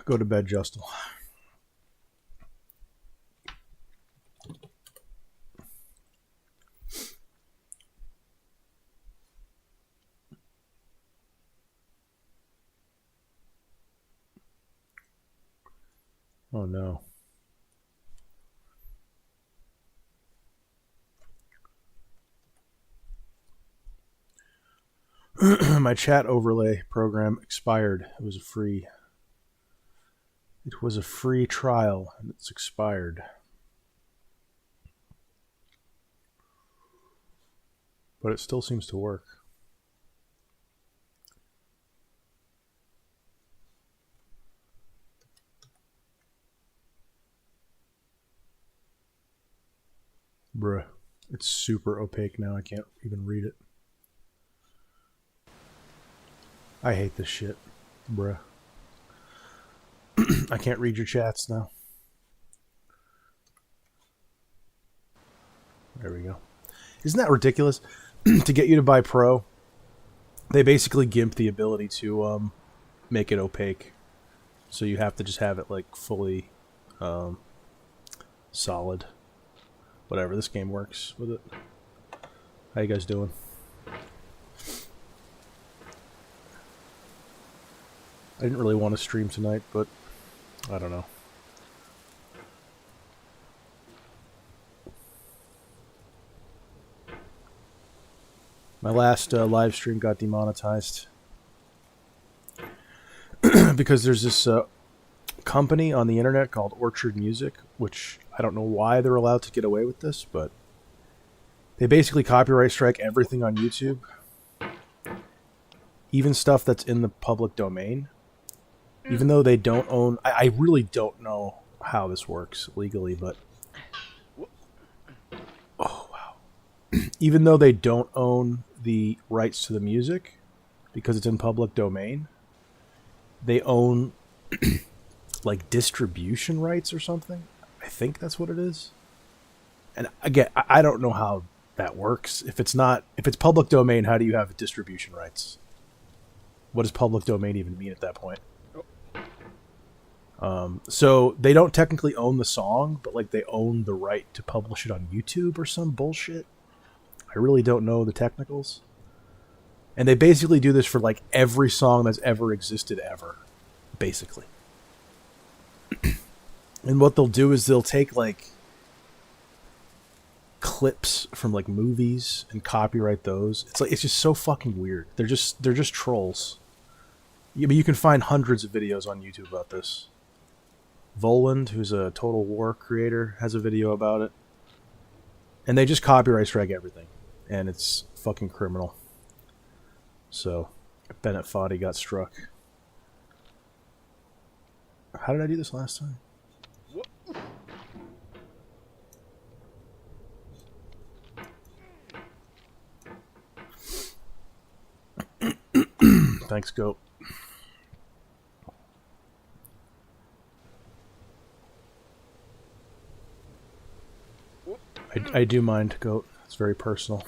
Go to bed, Justin. Oh no. My chat overlay program expired. It was a free trial and it's expired. But it still seems to work. Bruh. It's super opaque now. I can't even read it. I hate this shit. Bruh. I can't read your chats now. There we go. Isn't that ridiculous? To get you to buy Pro, they basically gimp the ability to make it opaque. So you have to just have it like fully solid. Whatever, this game works with it. How you guys doing? I didn't really want to stream tonight, but I don't know. My last live stream got demonetized because there's this company on the internet called Orchard Music, which I don't know why they're allowed to get away with this, but they basically copyright strike everything on YouTube, even stuff that's in the public domain, even though they don't own... I really don't know how this works legally, but... Oh, wow. Even though they don't own the rights to the music, because it's in public domain, they own like distribution rights or something. I think that's what it is. And again, I don't know how that works. If it's public domain, how do you have distribution rights? What does public domain even mean at that point? So they don't technically own the song, but like they own the right to publish it on YouTube or some bullshit. I really don't know the technicals. And they basically do this for like every song that's ever existed ever, basically. And what they'll do is they'll take like clips from like movies and copyright those. It's just so fucking weird. They're just trolls. You can find hundreds of videos on YouTube about this. Voland, who's a Total War creator, has a video about it. And they just copyright strike everything. And it's fucking criminal. So, Bennett Foddy got struck. How did I do this last time? Thanks, Goat. I do mind, Goat. It's very personal.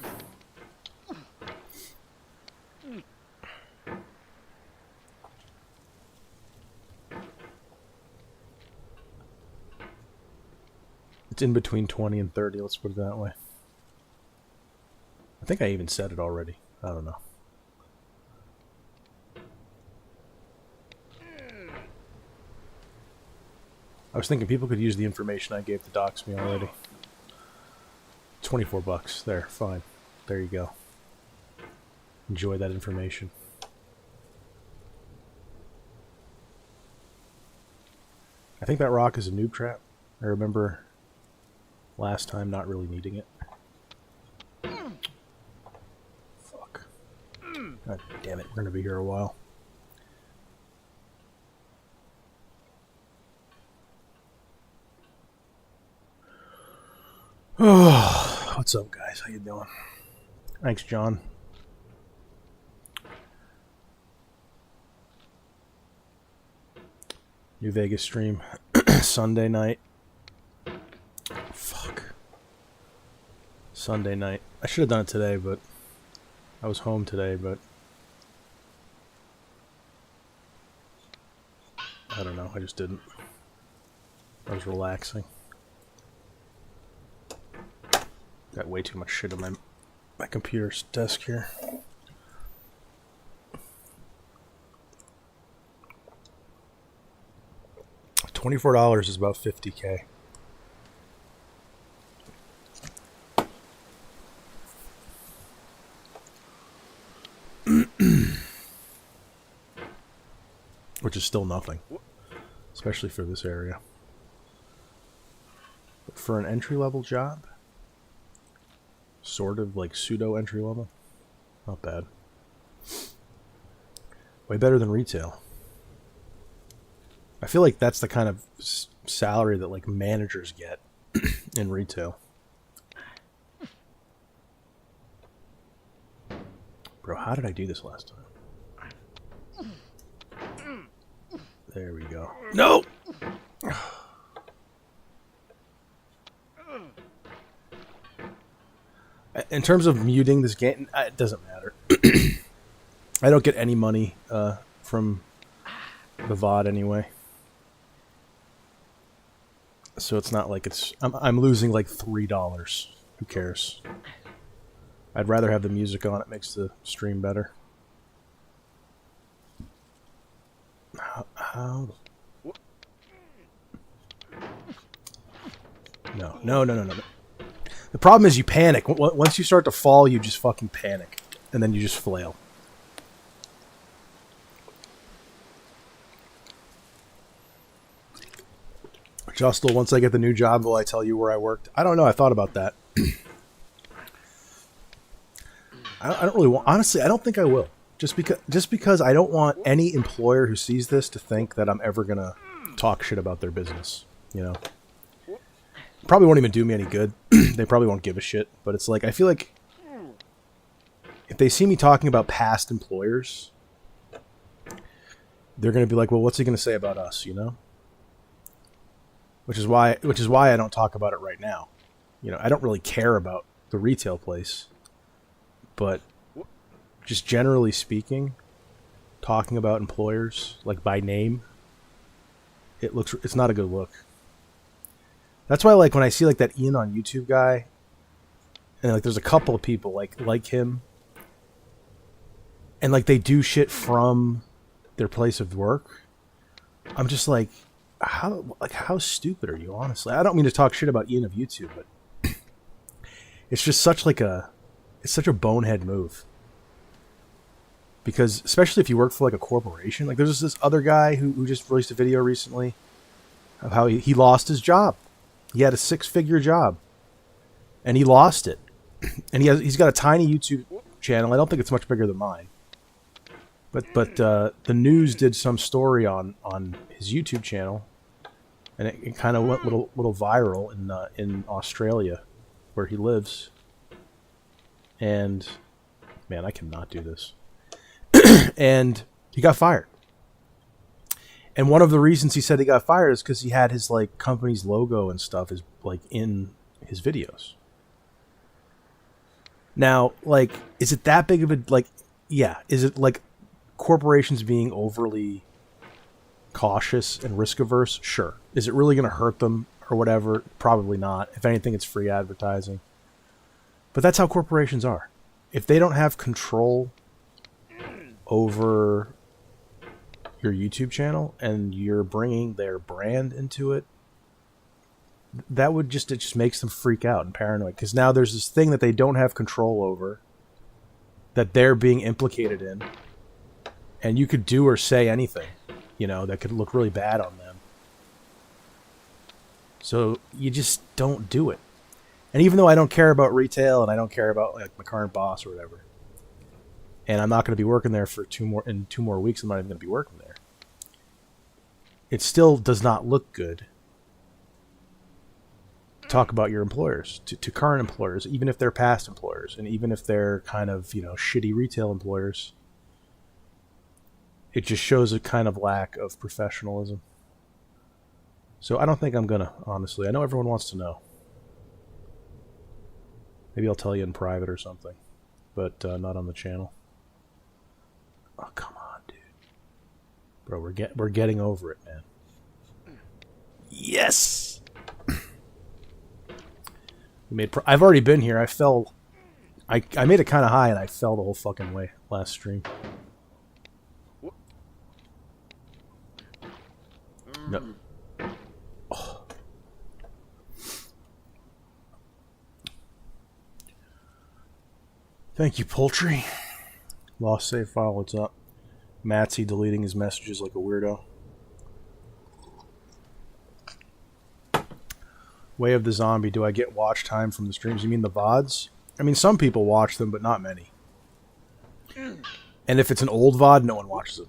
It's in between 20 and 30, let's put it that way. I think I even said it already. I don't know. I was thinking people could use the information I gave to dox me already. 24 bucks. There, fine. There you go. Enjoy that information. I think that rock is a noob trap. I remember last time not really needing it. Fuck. God damn it, we're gonna be here a while. Oh, what's up, guys? How you doing? Thanks, John. New Vegas stream Sunday night. Fuck. Sunday night. I should have done it today, but I was home today, but I don't know. know. I just didn't. I was relaxing. Got way too much shit on my computer's desk here. $24 is about $50K. Which is still nothing, especially for this area. But for an entry-level job, sort of like pseudo entry-level, not bad. Way better than retail. I feel like that's the kind of salary that like managers get in retail. Bro, how did I do this last time? There we go. No! In terms of muting this game, it doesn't matter. I don't get any money from the VOD anyway. So it's not like I'm losing like $3. Who cares? I'd rather have the music on. It makes the stream better. How? No. The problem is you panic. Once you start to fall, you just fucking panic. And then you just flail. Justle, once I get the new job, will I tell you where I worked? I don't know. I thought about that. I don't really want... Honestly, I don't think I will. Just because I don't want any employer who sees this to think that I'm ever going to talk shit about their business. You know? Probably won't even do me any good. They probably won't give a shit. But it's like, I feel like if they see me talking about past employers, they're going to be like, well, what's he going to say about us, you know? Which is why I don't talk about it right now. You know, I don't really care about the retail place. But just generally speaking, talking about employers, like by name, it's not a good look. That's why, like, when I see like that Ian on YouTube guy, and like there's a couple of people like him, and like they do shit from their place of work, I'm just like, how stupid are you, honestly? I don't mean to talk shit about Ian of YouTube, but it's just such a bonehead move. Because especially if you work for like a corporation, like there's this other guy who just released a video recently of how he lost his job. He had a 6-figure job, and he lost it. And he's got a tiny YouTube channel. I don't think it's much bigger than mine. But the news did some story on his YouTube channel, and it kind of went little viral in Australia, where he lives. And man, I cannot do this. And he got fired. And one of the reasons he said he got fired is because he had his like company's logo and stuff is like in his videos. Now, like, is it that big of a like? Yeah, is it like corporations being overly cautious and risk averse? Sure. Is it really going to hurt them or whatever? Probably not. If anything, it's free advertising. But that's how corporations are. If they don't have control over your YouTube channel and you're bringing their brand into it, it just makes them freak out and paranoid, because now there's this thing that they don't have control over that they're being implicated in, and you could do or say anything, you know, that could look really bad on them. So you just don't do it. And even though I don't care about retail and I don't care about like my current boss or whatever, and I'm not going to be working there for 2 more weeks, I'm not even going to be working there, it still does not look good to talk about your employers, to current employers, even if they're past employers, and even if they're kind of, you know, shitty retail employers. It just shows a kind of lack of professionalism. So I don't think I'm going to, honestly. I know everyone wants to know. Maybe I'll tell you in private or something, but not on the channel. Oh, come on, dude. Bro, we're getting over it, man. Yes. I've already been here. I fell. I made it kind of high and I fell the whole fucking way last stream. No. Oh. Thank you, Poultry. Lost save file. What's up? Matsy deleting his messages like a weirdo. Way of the Zombie. Do I get watch time from the streams? You mean the VODs? I mean, some people watch them, but not many. And if it's an old VOD, no one watches it.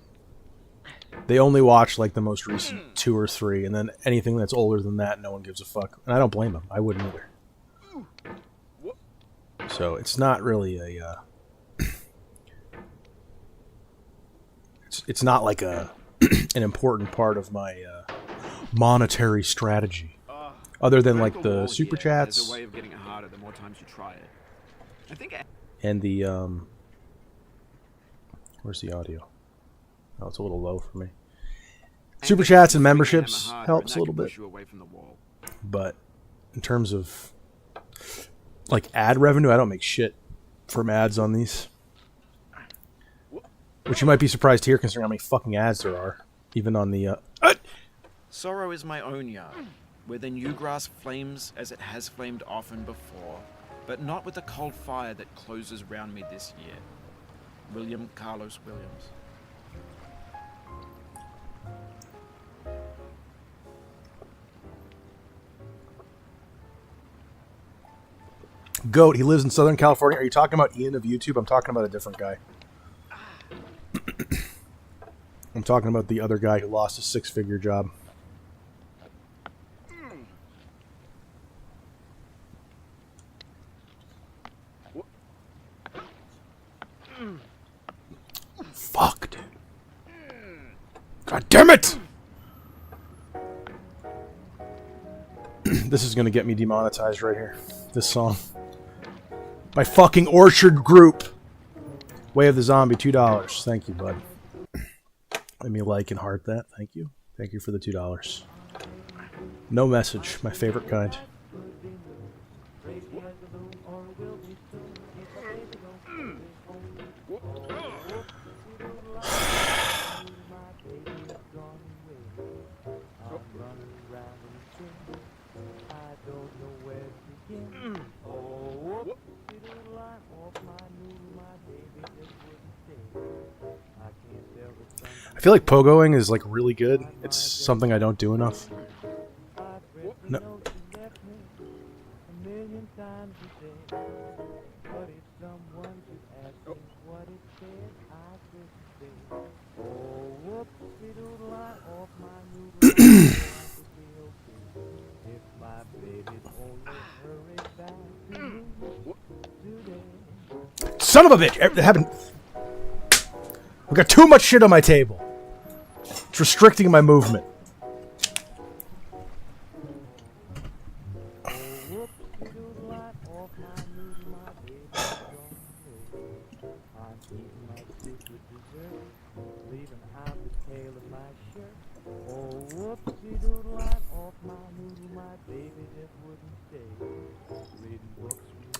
They only watch like the most recent 2 or 3, and then anything that's older than that, no one gives a fuck. And I don't blame them. I wouldn't either. So it's not really a. It's not like an important part of my monetary strategy, other than like the super chats. There's a way of getting it harder the more times you try it. I think. And the where's the audio? Oh, it's a little low for me. Super chats and memberships helps a little bit, but in terms of like ad revenue, I don't make shit from ads on these. Which you might be surprised to hear, considering how many fucking ads there are, even on the. Sorrow is my own yard, where the new grass flames as it has flamed often before, but not with the cold fire that closes round me this year. William Carlos Williams. Goat, he lives in Southern California. Are you talking about Ian of YouTube? I'm talking about a different guy. I'm talking about the other guy who lost a 6-figure job. Fuck, dude. God damn it! This is gonna get me demonetized right here. This song. By fucking Orchard Group. Way of the Zombie, $2. Thank you, bud. Let me like and heart that. Thank you. Thank you for the $2. No message. My favorite kind. I feel like pogoing is like really good. It's something I don't do enough. No. Son of a bitch! It happened. I've got too much shit on my table. It's restricting my movement.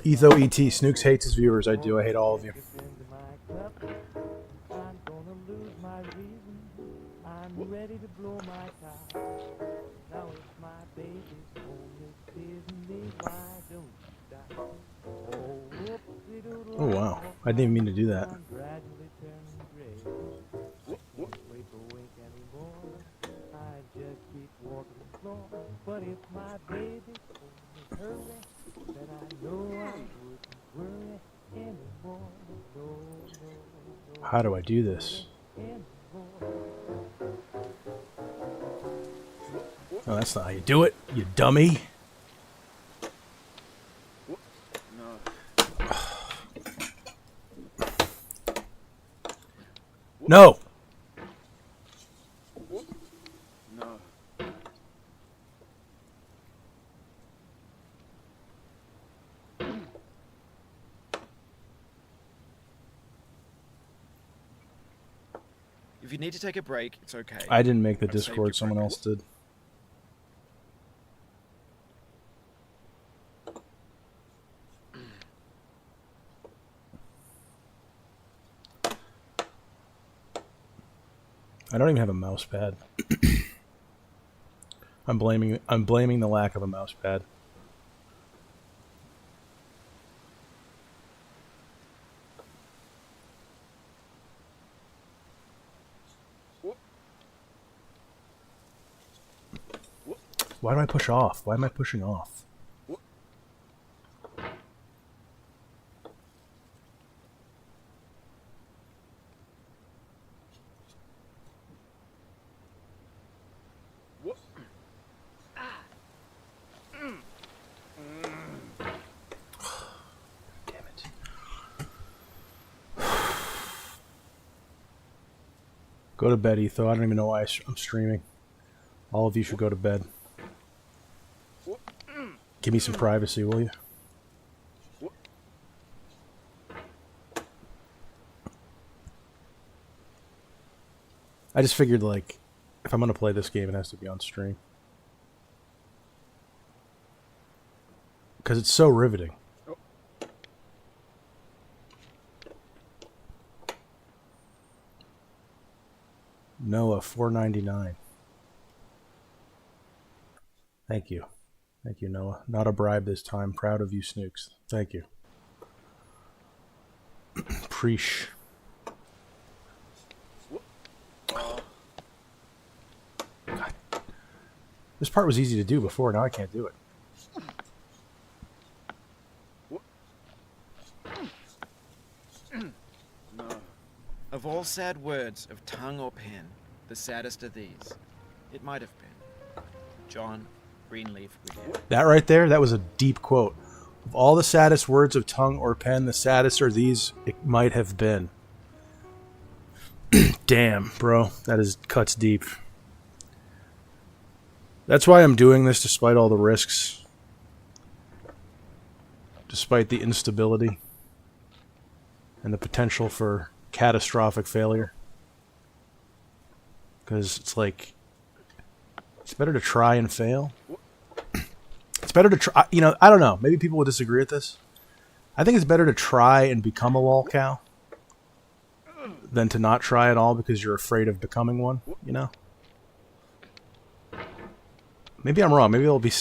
Etho ET, Snooks hates his viewers. I do. I hate all of you. Oh wow, I didn't even mean to do that. How do I do this? Oh, that's not how you do it, you dummy. No. No. If you need to take a break, it's okay. I didn't make the Discord, someone else did. I don't even have a mouse pad. I'm blaming the lack of a mouse pad. Why do I push off? Why am I pushing off? Go to bed, Etho. I don't even know why I'm streaming. All of you should go to bed. Give me some privacy, will you? I just figured, like, if I'm going to play this game, it has to be on stream. Because it's so riveting. Noah, $4.99. Thank you. Thank you, Noah. Not a bribe this time. Proud of you, Snooks. Thank you. Preesh. God. This part was easy to do before. Now I can't do it. Of all sad words of tongue or pen, the saddest are these. It might have been. John Greenleaf Whittier. That right there, that was a deep quote. Of all the saddest words of tongue or pen, the saddest are these. It might have been. Damn, bro. That cuts deep. That's why I'm doing this despite all the risks. Despite the instability. And the potential for catastrophic failure. Because it's like, it's better to try and fail. It's better to try, you know, I don't know, maybe people will disagree with this. I think it's better to try and become a lol cow than to not try at all because you're afraid of becoming one, you know? Maybe I'm wrong, maybe I'll be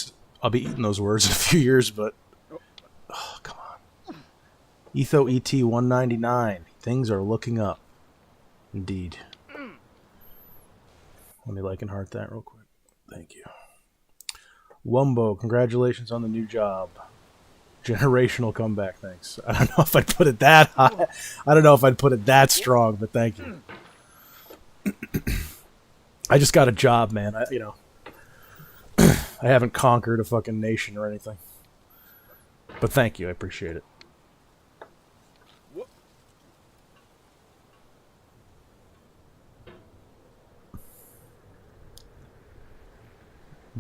eating those words in a few years, but oh, come on. Etho ET 199. Things are looking up. Indeed. Let me like and heart that real quick. Thank you. Wumbo, congratulations on the new job. Generational comeback, thanks. I don't know if I'd put it that high. I don't know if I'd put it that strong, but thank you. I just got a job, man. I haven't conquered a fucking nation or anything. But thank you, I appreciate it.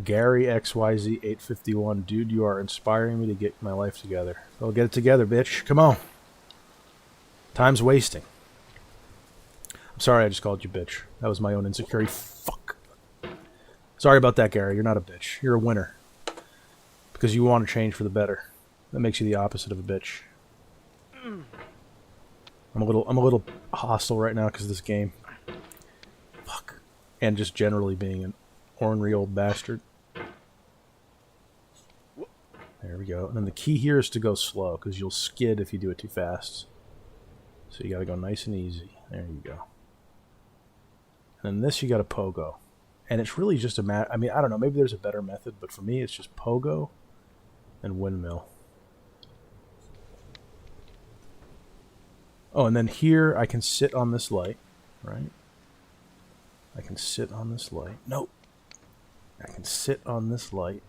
Gary XYZ 851, dude, you are inspiring me to get my life together. Well, get it together, bitch. Come on. Time's wasting. I'm sorry I just called you bitch. That was my own insecurity. Fuck. Sorry about that, Gary. You're not a bitch. You're a winner. Because you want to change for the better. That makes you the opposite of a bitch. I'm a little hostile right now because of this game. Fuck. And just generally being an ornery old bastard. There we go. And then the key here is to go slow, because you'll skid if you do it too fast. So you gotta go nice and easy. There you go. And then this you gotta pogo. And it's really just a matter, I mean, I don't know, maybe there's a better method, but for me it's just pogo and windmill. Oh, and then here I can sit on this light, right? I can sit on this light. Nope. I can sit on this light.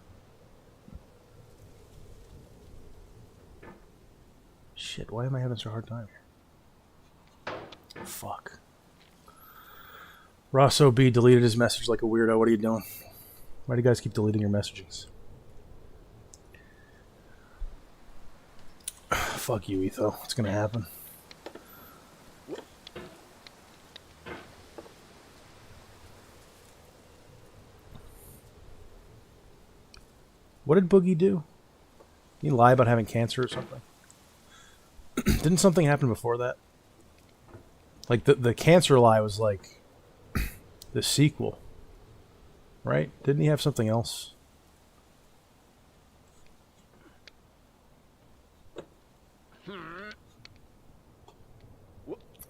Shit, why am I having such a hard time here? Fuck. Rosso B deleted his message like a weirdo. What are you doing? Why do you guys keep deleting your messages? Fuck you, Etho. What's gonna happen? What did Boogie do? Did he lie about having cancer or something? Didn't something happen before that? Like, the cancer lie was like... The sequel. Right? Didn't he have something else?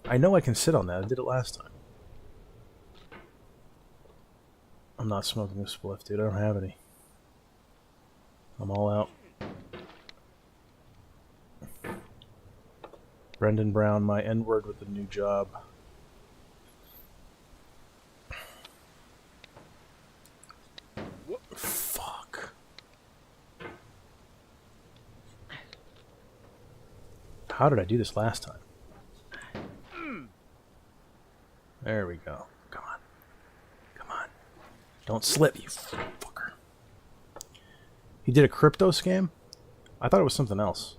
I know I can sit on that. I did it last time. I'm not smoking a spliff, dude. I don't have any. I'm all out. Brendan Brown, my N-word with a new job. Fuck. How did I do this last time? There we go. Come on. Come on. Don't slip, you fucker. He did a crypto scam? I thought it was something else.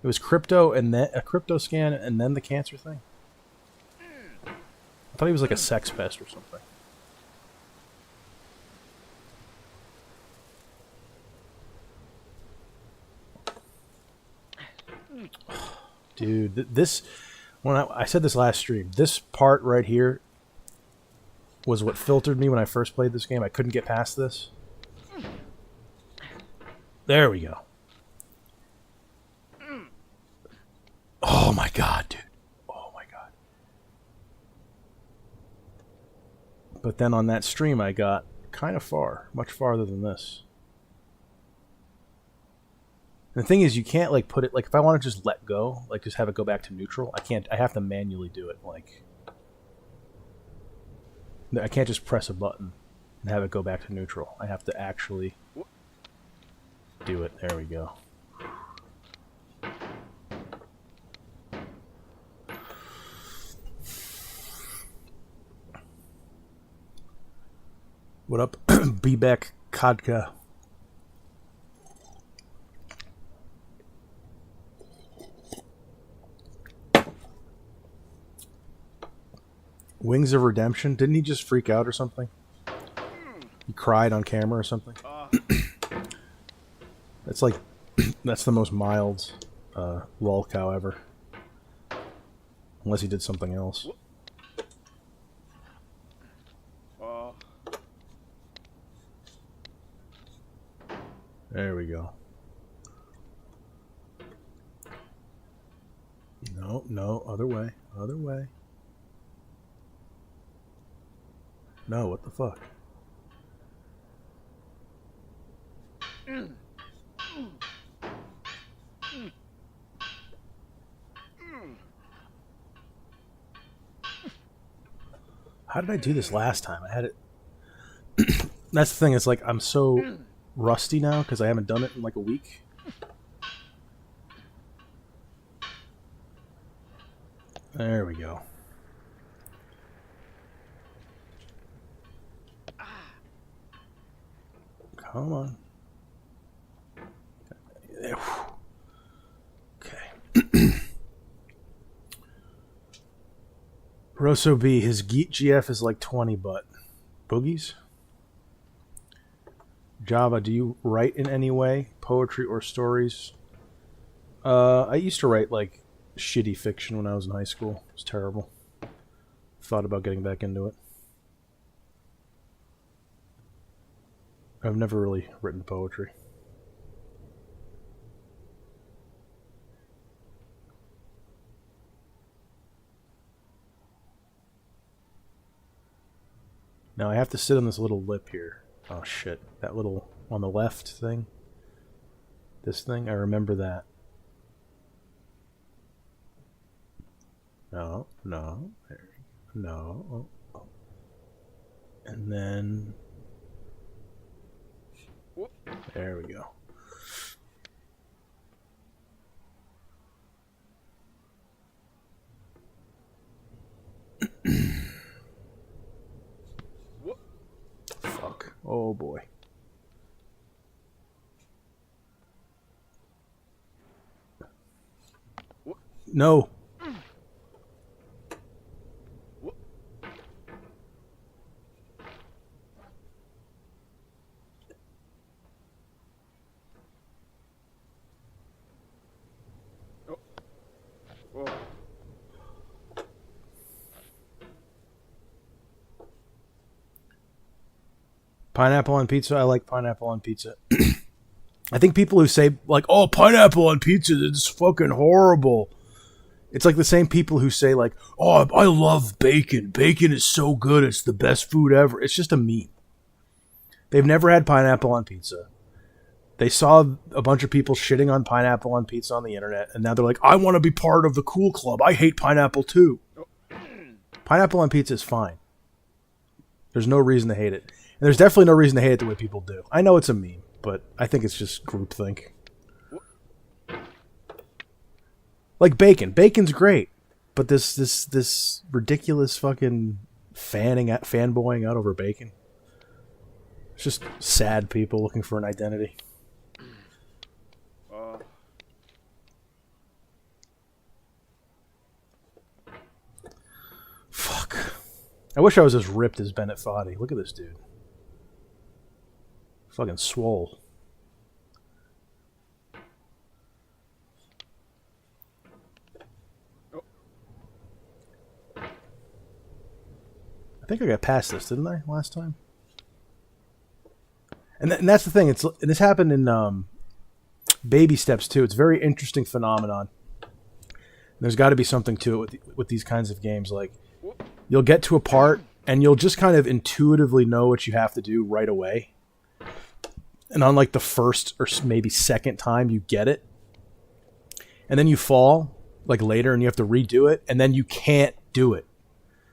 It was crypto and then a crypto scan and then the cancer thing? I thought he was like a sex pest or something. Dude, this... When I said this last stream, this part right here was what filtered me when I first played this game. I couldn't get past this. There we go. Oh my god, dude. Oh my god. But then on that stream I got kind of far. Much farther than this. And the thing is, you can't like put it... Like if I want to just let go, like just have it go back to neutral, I can't. I have to manually do it. Like... I can't just press a button and have it go back to neutral. I have to actually do it. There we go. What up, Bebek Kodka? Wings of Redemption? Didn't he just freak out or something? He cried on camera or something? It's like... that's the most mild lol cow ever. Unless he did something else. There we go. No, no, other way. Other way. No, what the fuck? How did I do this last time? I had it... That's the thing, it's like I'm so rusty now because I haven't done it in like a week. There we go. Come on. Okay. Rosso B, his GF is like 20, but boogies? Java, do you write in any way? Poetry or stories? I used to write like shitty fiction when I was in high school. It was terrible. Thought about getting back into it. I've never really written poetry. Now I have to sit on this little lip here. Oh shit. That little on the left thing. This thing, I remember that. No, no, no. And then... there we go. Fuck. Oh boy. No. Pineapple on pizza. I like pineapple on pizza. I think people who say like, "Oh, pineapple on pizza is fucking horrible." It's like the same people who say like, "Oh, I love bacon. Bacon is so good. It's the best food ever." It's just a meme. They've never had pineapple on pizza. They saw a bunch of people shitting on pineapple on pizza on the internet, and now they're like, I want to be part of the cool club. I hate pineapple too. Pineapple on pizza is fine. There's no reason to hate it. And there's definitely no reason to hate it the way people do. I know it's a meme, but I think it's just groupthink. Like bacon. Bacon's great. But this ridiculous fucking fanboying out over bacon. It's just sad people looking for an identity. Fuck. I wish I was as ripped as Bennett Foddy. Look at this dude. Fucking swole. I think I got past this, didn't I, last time? And that's the thing. This happened in baby steps too. It's a very interesting phenomenon. There's got to be something to it with these kinds of games. Like, you'll get to a part and you'll just kind of intuitively know what you have to do right away. And on like the first or maybe second time you get it, and then you fall like later and you have to redo it, and then you can't do it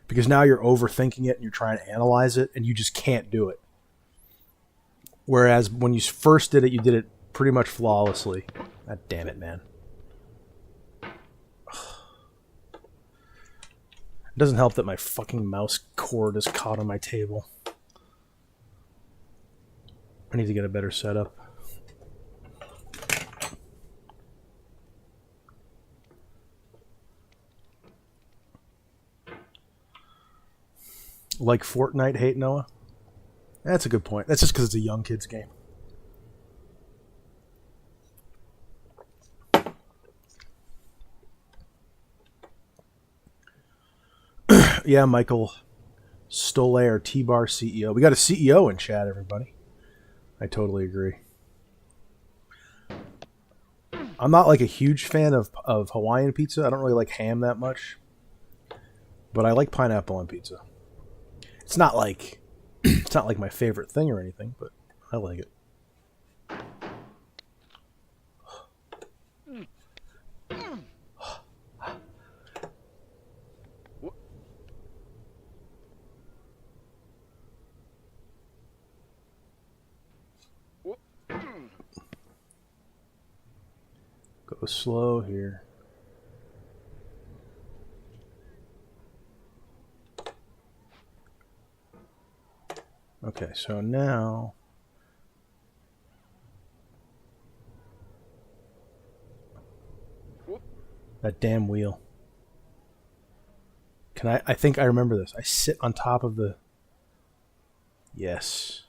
because now you're overthinking it and you're trying to analyze it and you just can't do it. Whereas when you first did it, you did it pretty much flawlessly. God damn it, man. It doesn't help that my fucking mouse cord is caught on my table. I need to get a better setup. Like Fortnite hate, Noah? That's a good point. That's just because it's a young kid's game. Yeah, Michael Stolle, our T-Bar CEO. We got a CEO in chat, everybody. I totally agree. I'm not like a huge fan of Hawaiian pizza. I don't really like ham that much. But I like pineapple on pizza. It's not like my favorite thing or anything, but I like it. Go slow here. Okay, so now that damn wheel. I think I remember this. I sit on top of the... Yes.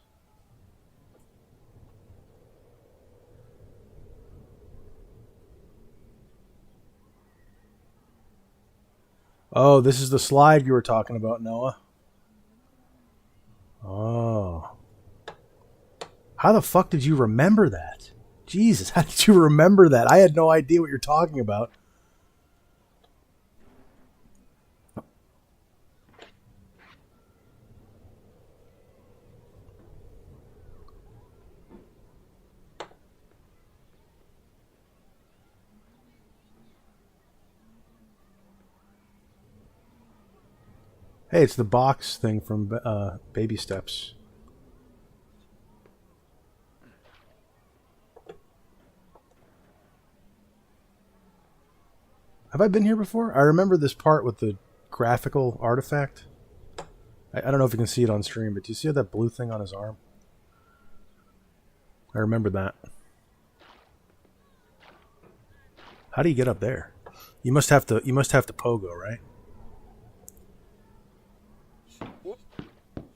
Oh, this is the slide you were talking about, Noah. Oh. How the fuck did you remember that? Jesus, how did you remember that? I had no idea what you're talking about. Hey, it's the box thing from Baby Steps. Have I been here before? I remember this part with the graphical artifact. I don't know if you can see it on stream, but do you see that blue thing on his arm? I remember that. How do you get up there? You must have to pogo, right?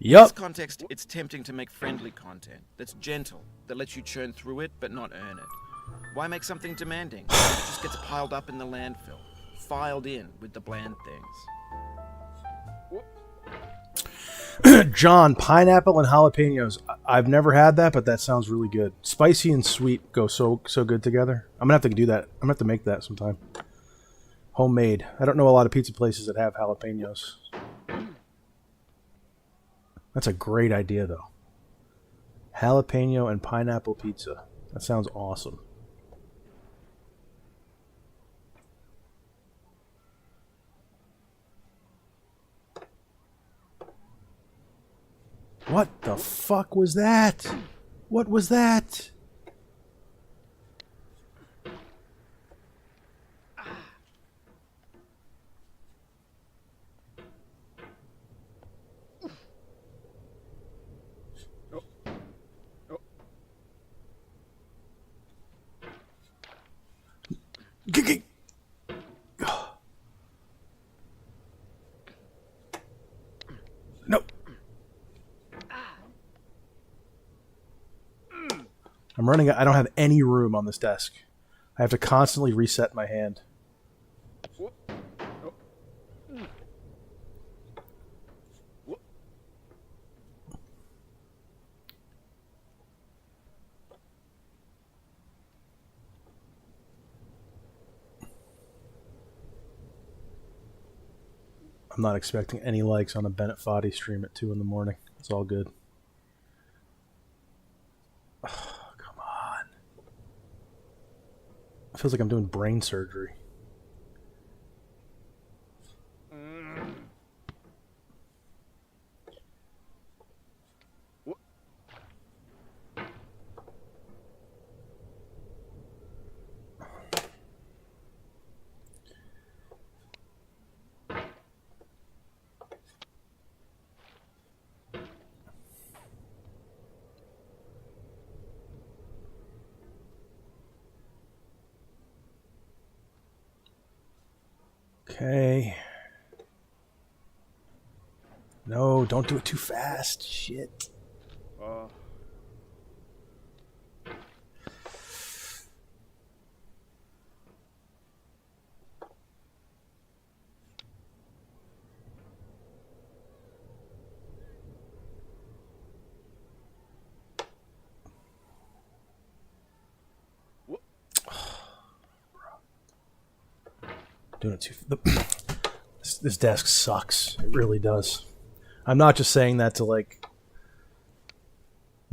In this context, it's tempting to make friendly content that's gentle, that lets you churn through it but not earn it. Why make something demanding? It just gets piled up in the landfill, filed in with the bland things. John, pineapple and jalapenos. I've never had that, but that sounds really good. Spicy and sweet go so good together. I'm gonna have to do that. I'm gonna have to make that sometime. Homemade. I don't know a lot of pizza places that have jalapenos. That's a great idea, though. Jalapeno and pineapple pizza. That sounds awesome. What the fuck was that? What was that? No. I'm running. I don't have any room on this desk. I have to constantly reset my hand. I'm not expecting any likes on a Bennett Foddy stream at 2 in the morning. It's all good. Oh, come on. It feels like I'm doing brain surgery. Okay. No, don't do it too fast. Shit. Doing it too. This desk sucks. It really does. I'm not just saying that to like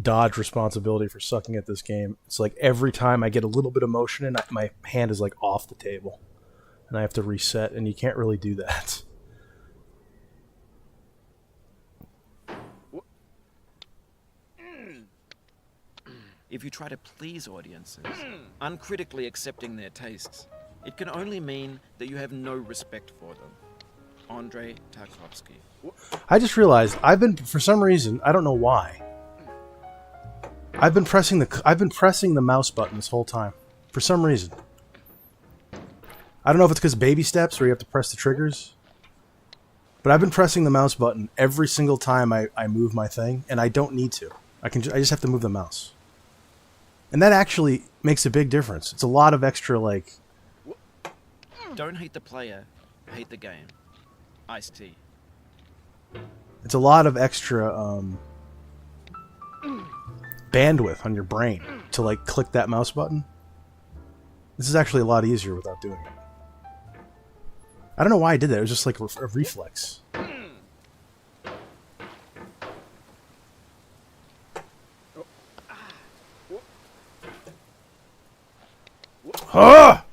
dodge responsibility for sucking at this game. It's like every time I get a little bit of motion and my hand is like off the table, and I have to reset, and you can't really do that. If you try to please audiences, uncritically accepting their tastes, it can only mean that you have no respect for them. Andrei Tarkovsky. I just realized for some reason, I don't know why. I've been pressing the mouse button this whole time. For some reason. I don't know if it's because baby steps where you have to press the triggers. But I've been pressing the mouse button every single time I move my thing, and I don't need to. I just have to move the mouse. And that actually makes a big difference. It's a lot of extra, like... Don't hate the player, hate the game. Ice-T. It's a lot of extra bandwidth on your brain to like click that mouse button. This is actually a lot easier without doing it. I don't know why I did that. It was just like a reflex. Ah!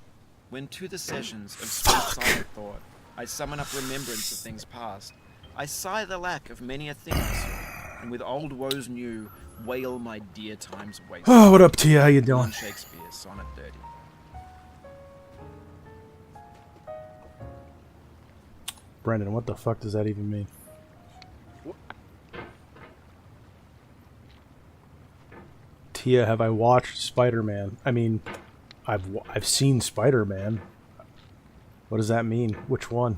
When to the sessions of sweet silent thought, I summon up remembrance of things past, I sigh the lack of many a thing I saw, and with old woes new, wail my dear times waste. Oh, what up, Tia? How you doing? Shakespeare, Sonnet 30. Brendan, what the fuck does that even mean? Tia, have I watched Spider-Man? I mean, I've seen Spider-Man. What does that mean? Which one?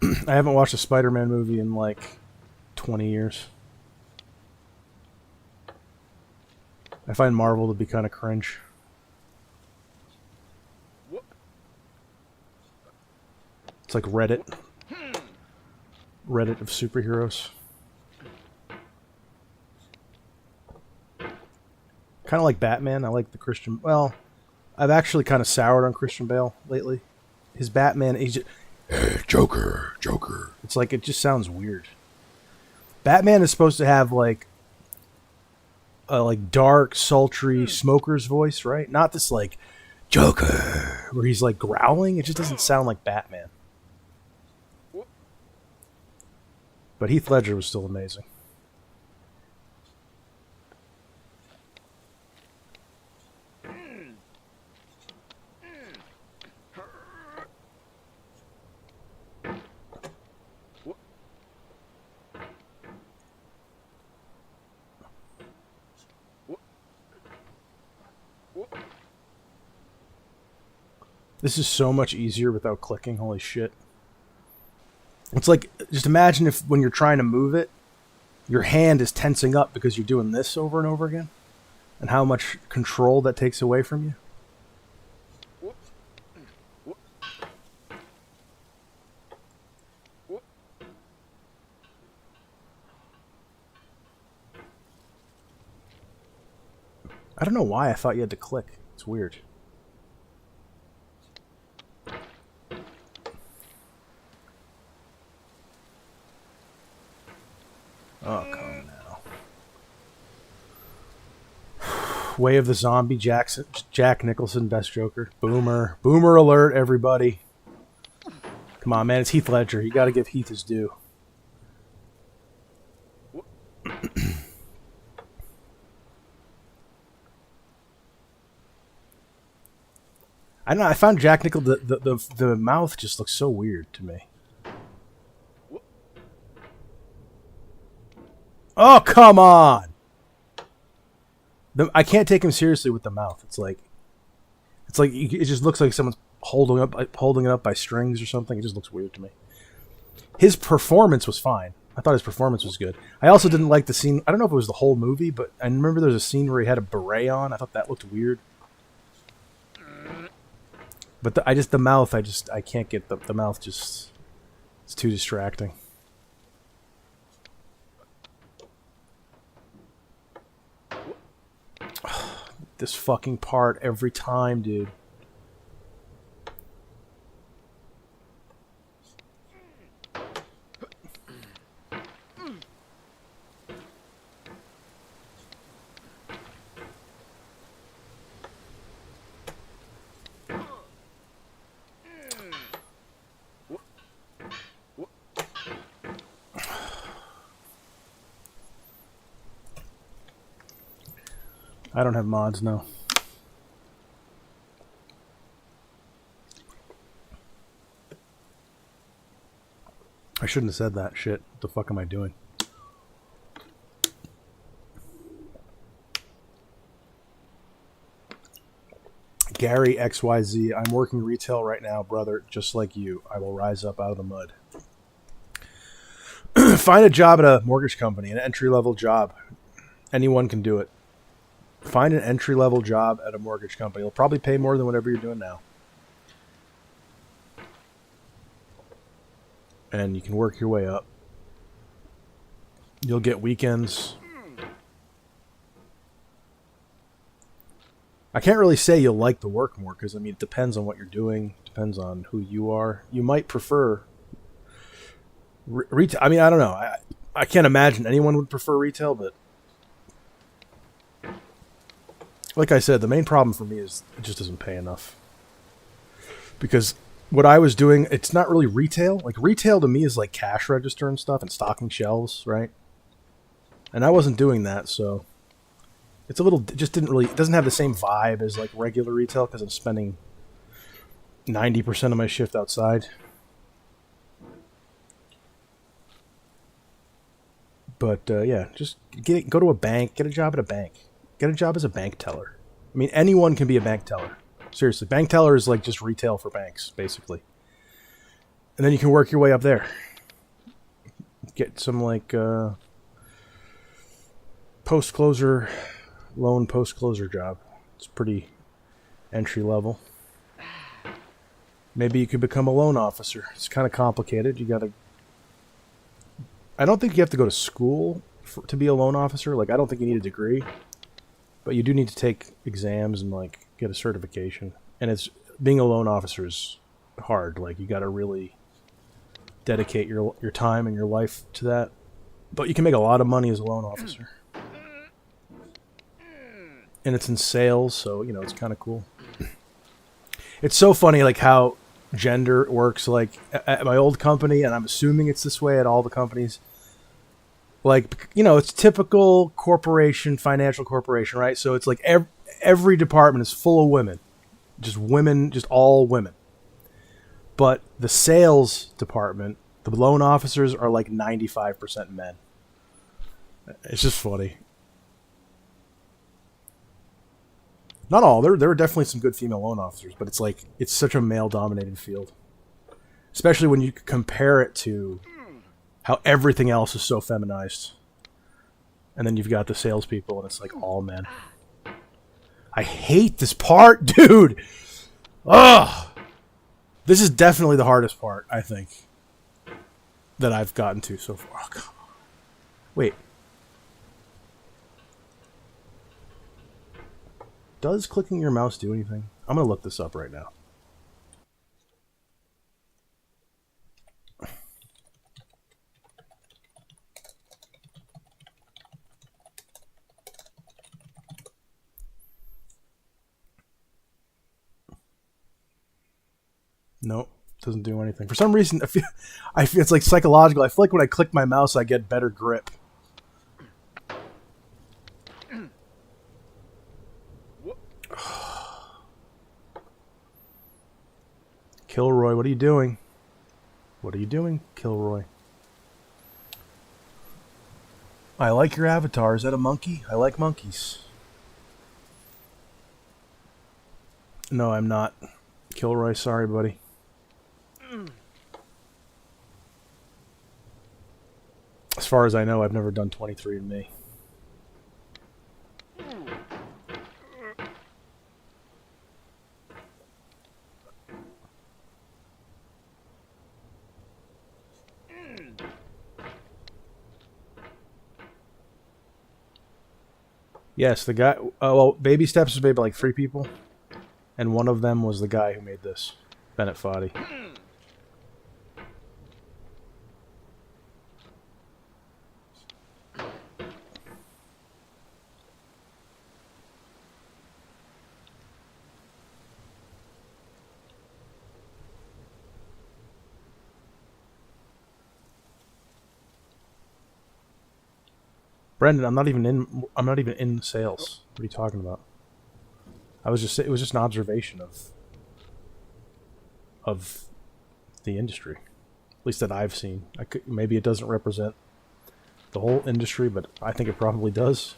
I haven't watched a Spider-Man movie in like 20 years. I find Marvel to be kind of cringe. It's like Reddit. Reddit of superheroes. Kind of like Batman. I like the Christian... Well, I've actually kind of soured on Christian Bale lately. His Batman... He's just, Joker, Joker. It's like, it just sounds weird. Batman is supposed to have, like, a like dark, sultry smoker's voice, right? Not this, like, Joker, where he's, like, growling. It just doesn't sound like Batman. But Heath Ledger was still amazing. This is so much easier without clicking. Holy shit. It's like, just imagine if when you're trying to move it, your hand is tensing up because you're doing this over and over again. And how much control that takes away from you. I don't know why I thought you had to click. It's weird. Oh, come on now. Way of the Zombie, Jack Nicholson, best Joker. Boomer. Boomer alert, everybody. Come on, man. It's Heath Ledger. You got to give Heath his due. I don't know. I found Jack Nicholson... The mouth just looks so weird to me. Oh, come on! I can't take him seriously with the mouth. It's like it just looks like someone's holding it up by strings or something. It just looks weird to me. His performance was fine. I thought his performance was good. I also didn't like the scene. I don't know if it was the whole movie, but I remember there was a scene where he had a beret on. I thought that looked weird. But the mouth, I can't get the mouth just... It's too distracting. This fucking part every time, dude. I don't have mods, no. I shouldn't have said that shit. What the fuck am I doing? Gary XYZ, I'm working retail right now, brother, just like you. I will rise up out of the mud. Find a job at a mortgage company, an entry-level job. Anyone can do it. Find an entry-level job at a mortgage company. It'll probably pay more than whatever you're doing now. And you can work your way up. You'll get weekends. I can't really say you'll like the work more, because, I mean, it depends on what you're doing. Depends on who you are. You might prefer... retail. I mean, I don't know. I can't imagine anyone would prefer retail, but... Like I said, the main problem for me is it just doesn't pay enough. Because what I was doing, it's not really retail. Like, retail to me is like cash register and stuff and stocking shelves, right? And I wasn't doing that, so... It's a little... It just didn't really... It doesn't have the same vibe as like regular retail because I'm spending 90% of my shift outside. But, yeah, just go to a bank. Get a job at a bank. Get a job as a bank teller. I mean, anyone can be a bank teller. Seriously, bank teller is like just retail for banks, basically. And then you can work your way up there. Get some, like, post-closure, loan post-closure job. It's pretty entry level. Maybe you could become a loan officer. It's kind of complicated. You gotta. I don't think you have to go to school to be a loan officer. Like, I don't think you need a degree, but you do need to take exams and like get a certification. And it's being a loan officer is hard. Like, you got to really dedicate your time and your life to that. But you can make a lot of money as a loan officer. And it's in sales, so, you know, it's kind of cool. It's so funny, like, how gender works. Like, at my old company, and I'm assuming it's this way at all the companies, like, you know, it's typical corporation, financial corporation, right? So it's like every department is full of women. Just women, just all women. But the sales department, the loan officers are like 95% men. It's just funny. Not all. There are definitely some good female loan officers, but it's like, it's such a male-dominated field. Especially when you compare it to how everything else is so feminized. And then you've got the salespeople, and it's like all men. I hate this part, dude! Ugh! This is definitely the hardest part, I think, that I've gotten to so far. Oh, come on. Wait. Does clicking your mouse do anything? I'm going to look this up right now. Nope, doesn't do anything. For some reason, I feel it's like psychological. I feel like when I click my mouse, I get better grip. Kilroy, what are you doing? What are you doing, Kilroy? I like your avatar. Is that a monkey? I like monkeys. No, I'm not. Kilroy, sorry, buddy. As far as I know, I've never done 23andMe. Yes, the guy... well, Baby Steps was made by like 3 people. And one of them was the guy who made this. Bennett Foddy. Brendan, I'm not even in sales. What are you talking about? It was just an observation of the industry, at least that I've seen. Maybe it doesn't represent the whole industry, but I think it probably does.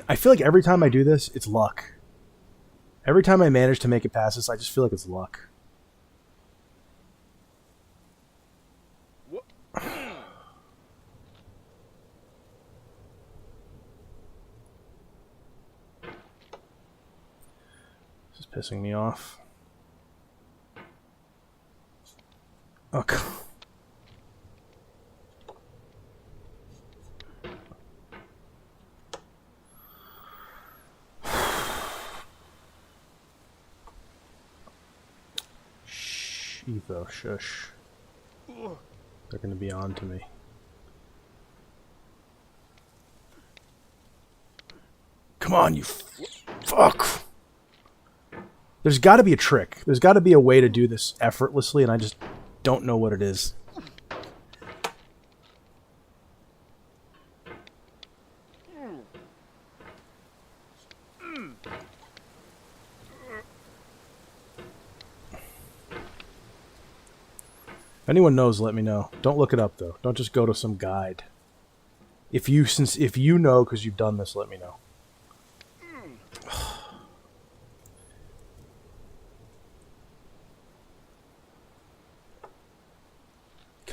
I feel like every time I do this, it's luck. Every time I manage to make it past this, I just feel like it's luck. This is pissing me off. Oh, God. Etho, shush. They're gonna be on to me. Come on, you fuck! There's gotta be a trick. There's gotta be a way to do this effortlessly, and I just don't know what it is. If anyone knows, let me know. Don't look it up though. Don't just go to some guide. If you know because you've done this, let me know.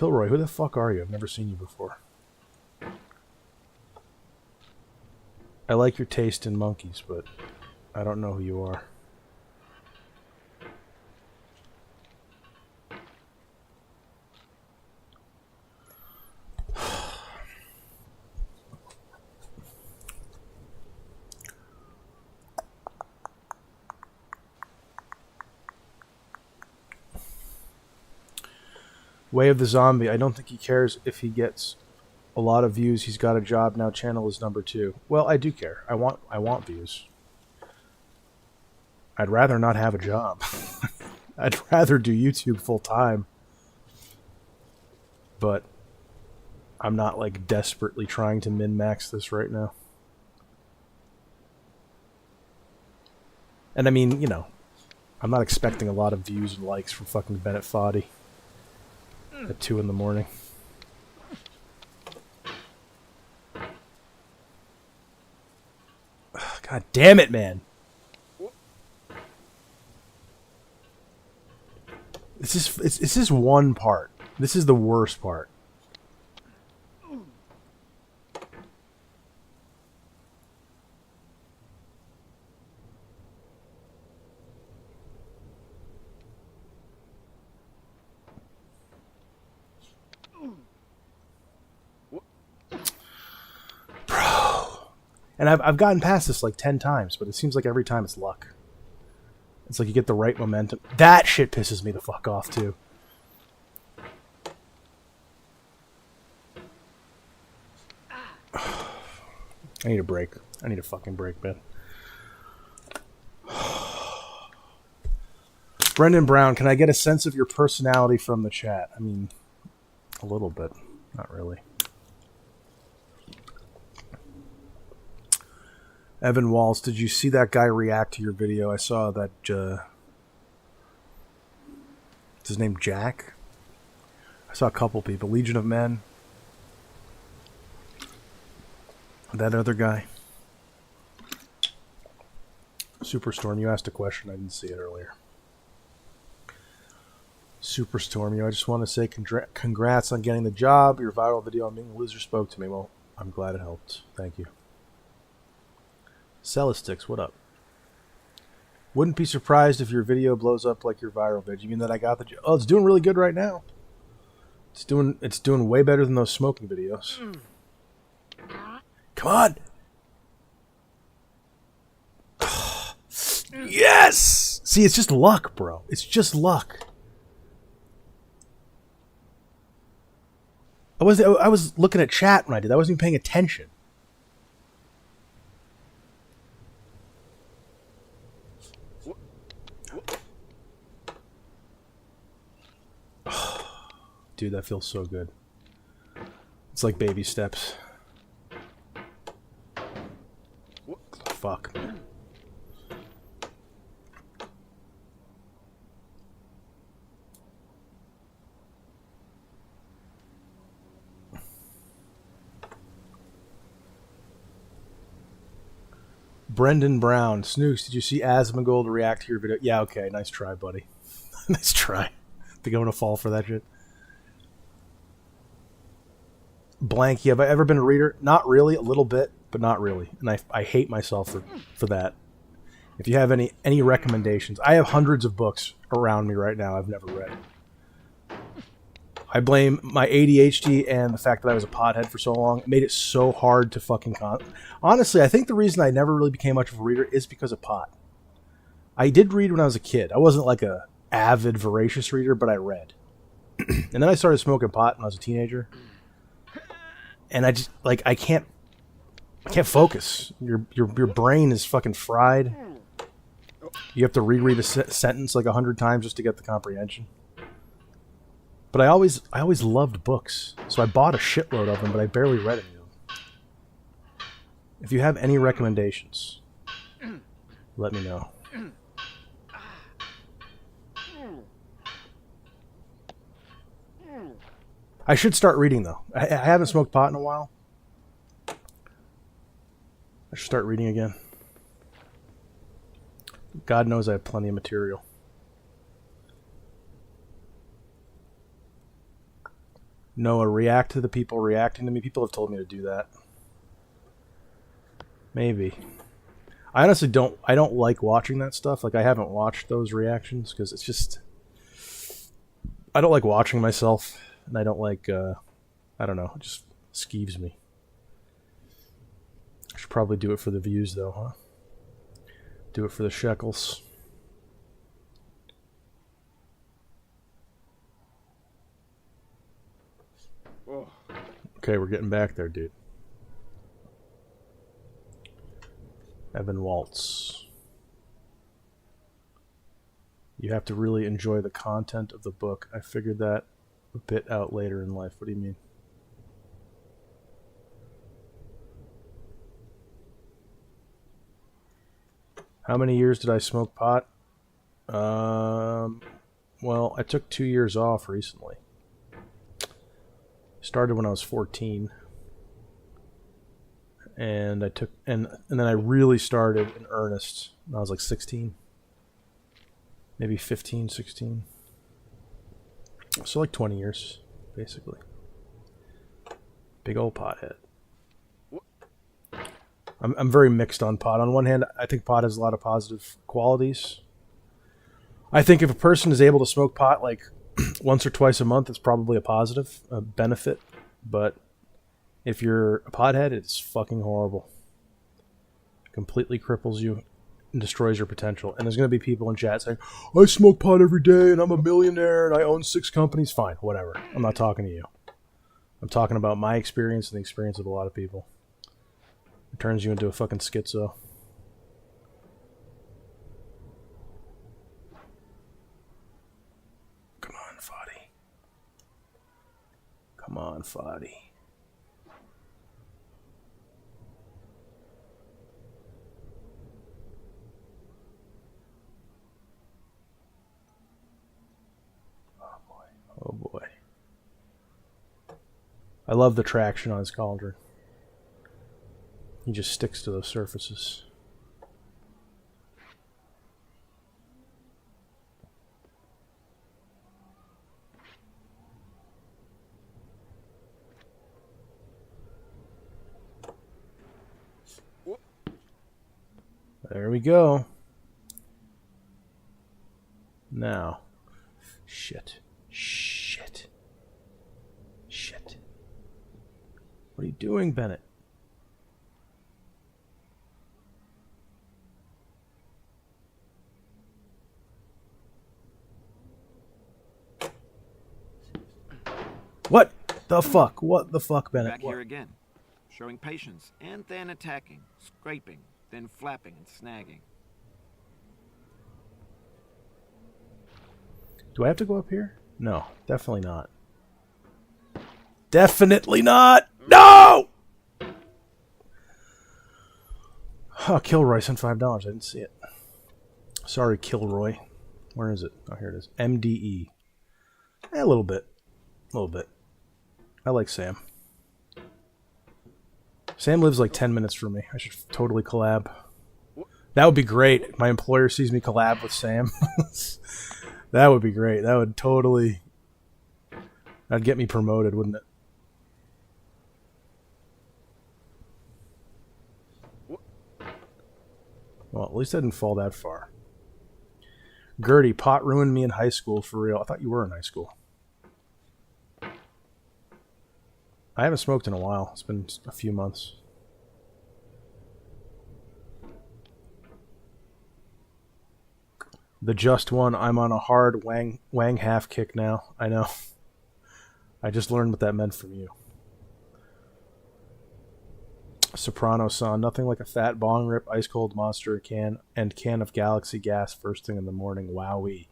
Kilroy, who the fuck are you? I've never seen you before. I like your taste in monkeys, but I don't know who you are. Way of the Zombie. I don't think he cares if he gets a lot of views. He's got a job now. Channel is number 2. Well, I do care. I want views. I'd rather not have a job. I'd rather do YouTube full time. But I'm not like desperately trying to min-max this right now. And I mean, you know, I'm not expecting a lot of views and likes from fucking Bennett Foddy at 2 in the morning. God damn it, man. This is one part. This is the worst part. And I've gotten past this like 10 times, but it seems like every time it's luck. It's like you get the right momentum. That shit pisses me the fuck off, too. I need a break. I need a fucking break, man. Brendan Brown, can I get a sense of your personality from the chat? I mean, a little bit. Not really. Evan Walls, did you see that guy react to your video? I saw that, what's his name, Jack? I saw a couple people. Legion of Men. That other guy. Superstorm, you asked a question. I didn't see it earlier. Superstorm, I just want to say congrats on getting the job. Your viral video on being a loser spoke to me. Well, I'm glad it helped. Thank you. Celestix, what up? Wouldn't be surprised if your video blows up like your viral vid. You mean that I got the... Oh, it's doing really good right now. It's doing way better than those smoking videos. Come on! Yes! See, it's just luck, bro. It's just luck. I was looking at chat when I did. I wasn't even paying attention. Dude, that feels so good. It's like baby steps. Fuck, man. Brendan Brown. Snooks, did you see Asmongold react to your video? Yeah, okay. Nice try, buddy. Nice try. Think I'm gonna fall for that shit. Blanky, have I ever been a reader? Not really, a little bit, but not really. And I hate myself for that. If you have any recommendations, I have hundreds of books around me right now I've never read. I blame my ADHD and the fact that I was a pothead for so long. It made it so hard to fucking Honestly, I think the reason I never really became much of a reader is because of pot. I did read when I was a kid. I wasn't like a avid, voracious reader, but I read. And then I started smoking pot when I was a teenager. And I just I can't focus. Your brain is fucking fried. You have to reread a sentence like 100 times just to get the comprehension. But I always loved books, so I bought a shitload of them, but I barely read any of them. If you have any recommendations, let me know. I should start reading, though. I haven't smoked pot in a while. I should start reading again. God knows I have plenty of material. Noah, react to the people reacting to me. People have told me to do that. Maybe. I honestly don't. I don't like watching that stuff. Like, I haven't watched those reactions because it's just. I don't like watching myself, and I don't like. I don't know. It just skeeves me. I should probably do it for the views, though, huh? Do it for the shekels. Oh. Okay, we're getting back there, dude. Evan Waltz. You have to really enjoy the content of the book. I figured that a bit out later in life. What do you mean? How many years did I smoke pot? Well, I took 2 years off recently. Started when I was 14. And I took and then I really started in earnest when I was like 16. Maybe 15, 16. So like 20 years, basically. Big old pothead. I'm very mixed on pot. On one hand, I think pot has a lot of positive qualities. I think if a person is able to smoke pot like once or twice a month, it's probably a positive benefit. But if you're a pothead, it's fucking horrible. It completely cripples you and destroys your potential. And there's going to be people in chat saying, I smoke pot every day and I'm a millionaire and I own 6 companies. Fine, whatever. I'm not talking to you. I'm talking about my experience and the experience of a lot of people. It turns you into a fucking schizo. Come on, foddy. Come on, foddy. Oh boy. Oh boy. I love the traction on his cauldron. He just sticks to those surfaces. There we go. Now. Shit. Shit. Shit. What are you doing, Bennett? What the fuck? What the fuck, Bennett? Back here again, showing patience, and then attacking, scraping, then flapping and snagging. Do I have to go up here? No, definitely not. Definitely not! No! Oh, Kilroy sent $5. I didn't see it. Sorry, Kilroy. Where is it? Oh, here it is. MDE. A little bit. A little bit. I like Sam. Sam lives like 10 minutes from me. I should totally collab. That would be great. My employer sees me collab with Sam. That would be great. That would totally... That'd get me promoted, wouldn't it? Well, at least I didn't fall that far. Gertie, pot ruined me in high school, for real. I thought you were in high school. I haven't smoked in a while. It's been a few months. The just one. I'm on a hard wang half kick now. I know. I just learned what that meant from you. Soprano son. Nothing like a fat bong rip, ice cold monster can of Galaxy gas first thing in the morning. Wowee.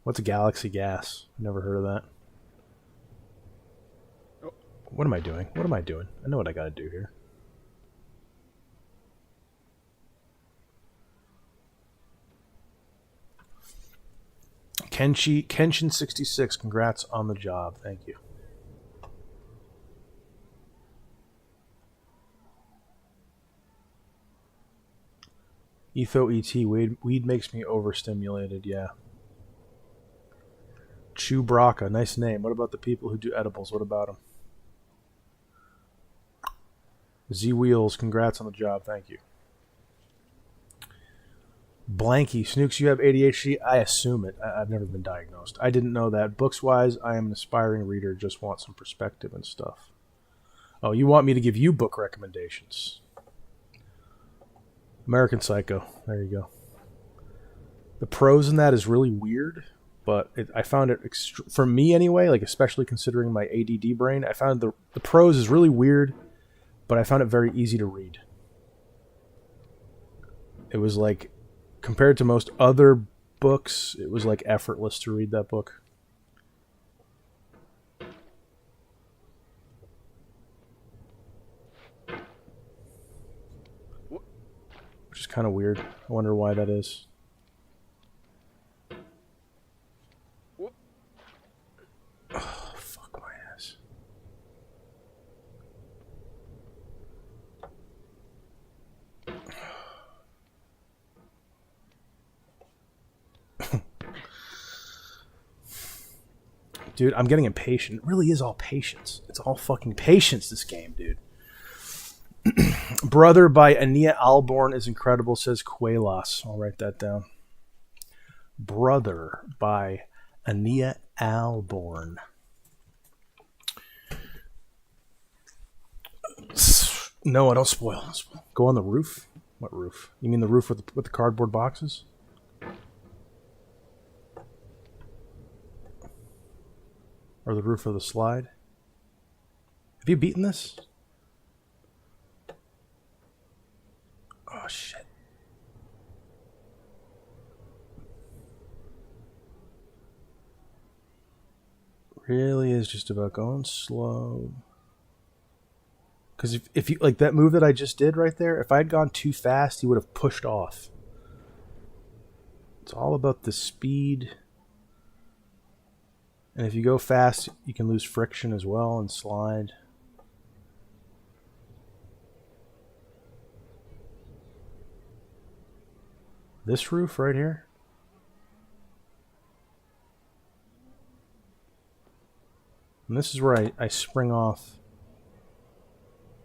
What's a Galaxy gas? Never heard of that. What am I doing? What am I doing? I know what I gotta do here. Kenshin66, congrats on the job. Thank you. Etho ET, weed makes me overstimulated, yeah. Chewbacca, nice name. What about the people who do edibles? What about them? Z Wheels, congrats on the job. Thank you. Blanky, Snooks, you have ADHD? I assume it. I've never been diagnosed. I didn't know that. Books-wise, I am an aspiring reader. Just want some perspective and stuff. Oh, you want me to give you book recommendations? American Psycho. There you go. The prose in that is really weird, but I found it, for me anyway, like especially considering my ADD brain, I found the prose is really weird, but I found it very easy to read. It was like, compared to most other books, it was like effortless to read that book. Which is kind of weird. I wonder why that is. Oh, fuck my ass. Dude, I'm getting impatient. It really is all patience. It's all fucking patience, this game, dude. Brother by Ania Alborn is incredible, says Qualos. I'll write that down. Brother by Ania Alborn. No, don't spoil. Go on the roof? What roof? You mean the roof with the cardboard boxes? Or the roof of the slide? Have you beaten this? Oh, shit. Really is just about going slow. Because if you, like that move that I just did right there, if I had gone too fast, he would have pushed off. It's all about the speed. And if you go fast, you can lose friction as well and slide. This roof right here. And this is where I spring off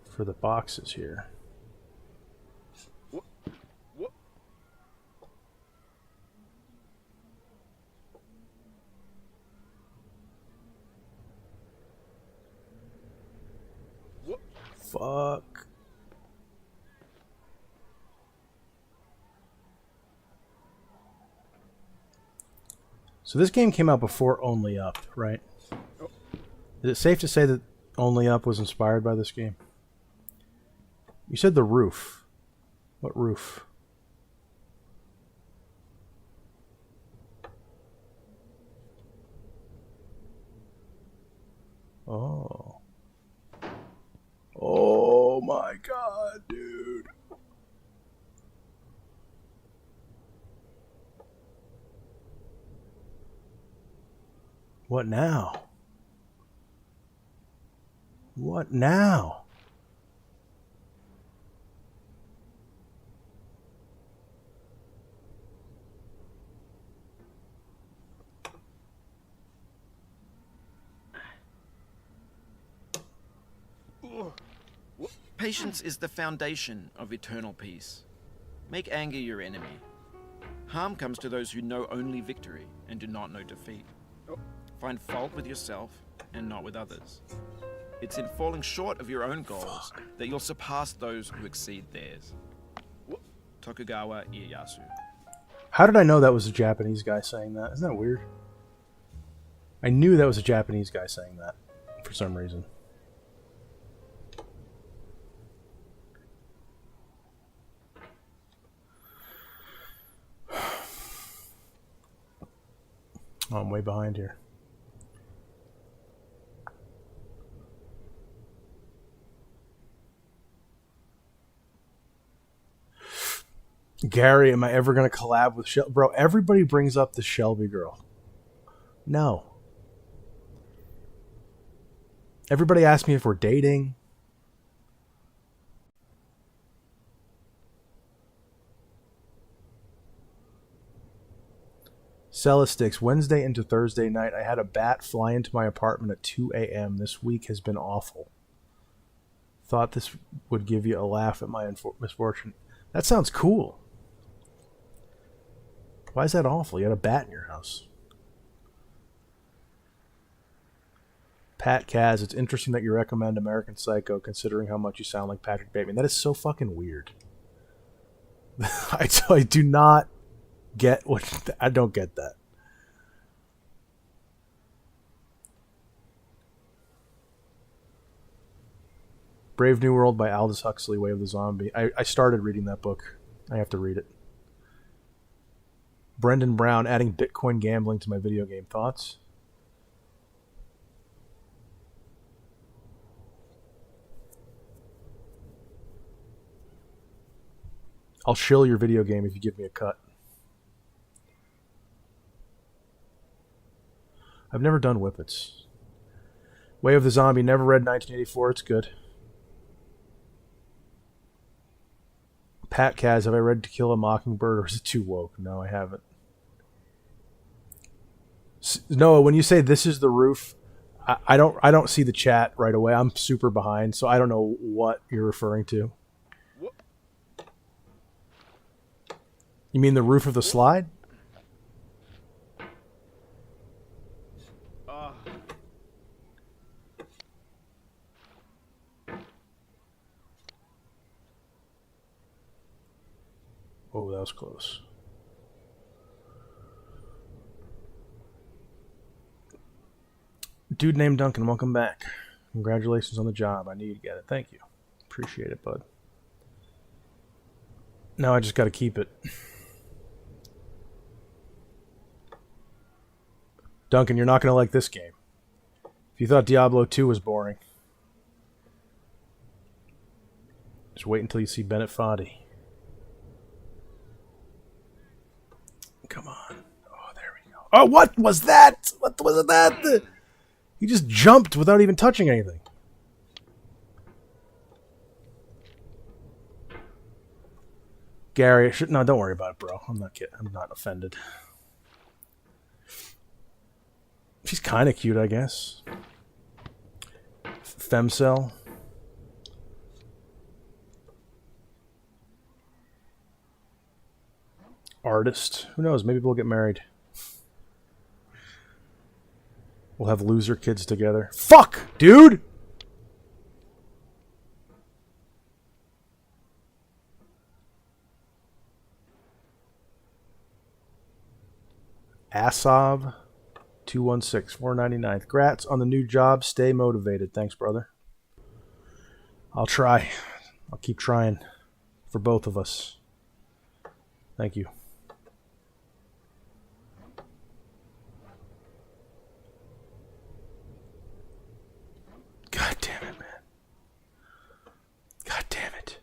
for the boxes here. Fuck. So this game came out before Only Up, right? Is it safe to say that Only Up was inspired by this game? You said the roof. What roof? Oh. Oh my god, dude. What now? What now? Patience is the foundation of eternal peace. Make anger your enemy. Harm comes to those who know only victory and do not know defeat. Find fault with yourself and not with others. It's in falling short of your own goals that you'll surpass those who exceed theirs. Tokugawa Ieyasu. How did I know that was a Japanese guy saying that? Isn't that weird? I knew that was a Japanese guy saying that for some reason. Oh, I'm way behind here. Gary, am I ever going to collab with Shelby? Bro, everybody brings up the Shelby girl. No. Everybody asks me if we're dating. Celestix, Wednesday into Thursday night, I had a bat fly into my apartment at 2 a.m. This week has been awful. Thought this would give you a laugh at my misfortune. That sounds cool. Why is that awful? You had a bat in your house. Pat Kaz, it's interesting that you recommend American Psycho considering how much you sound like Patrick Bateman. That is so fucking weird. I do not get what... I don't get that. Brave New World by Aldous Huxley, Way of the Zombie. I started reading that book. I have to read it. Brendan Brown, adding Bitcoin gambling to my video game. Thoughts? I'll shill your video game if you give me a cut. I've never done Whippets. Way of the Zombie, never read 1984. It's good. Pat Kaz, have I read To Kill a Mockingbird or is it too woke? No, I haven't. Noah, when you say this is the roof, I don't see the chat right away. I'm super behind, so I don't know what you're referring to. You mean the roof of the slide? Oh, that was close. Dude named Duncan, welcome back. Congratulations on the job. I knew you'd get it. Thank you. Appreciate it, bud. Now I just got to keep it. Duncan, you're not going to like this game. If you thought Diablo 2 was boring, just wait until you see Bennett Foddy. Come on. Oh, there we go. Oh, what was that? What was that? He just jumped without even touching anything. Gary, no, don't worry about it, bro. I'm not kidding. I'm not offended. She's kind of cute, I guess. Femcell. Artist. Who knows? Maybe we'll get married. We'll have loser kids together. Fuck, dude! Asov 216 499. Grats on the new job. Stay motivated. Thanks, brother. I'll try. I'll keep trying for both of us. Thank you. God damn it, man. God damn it.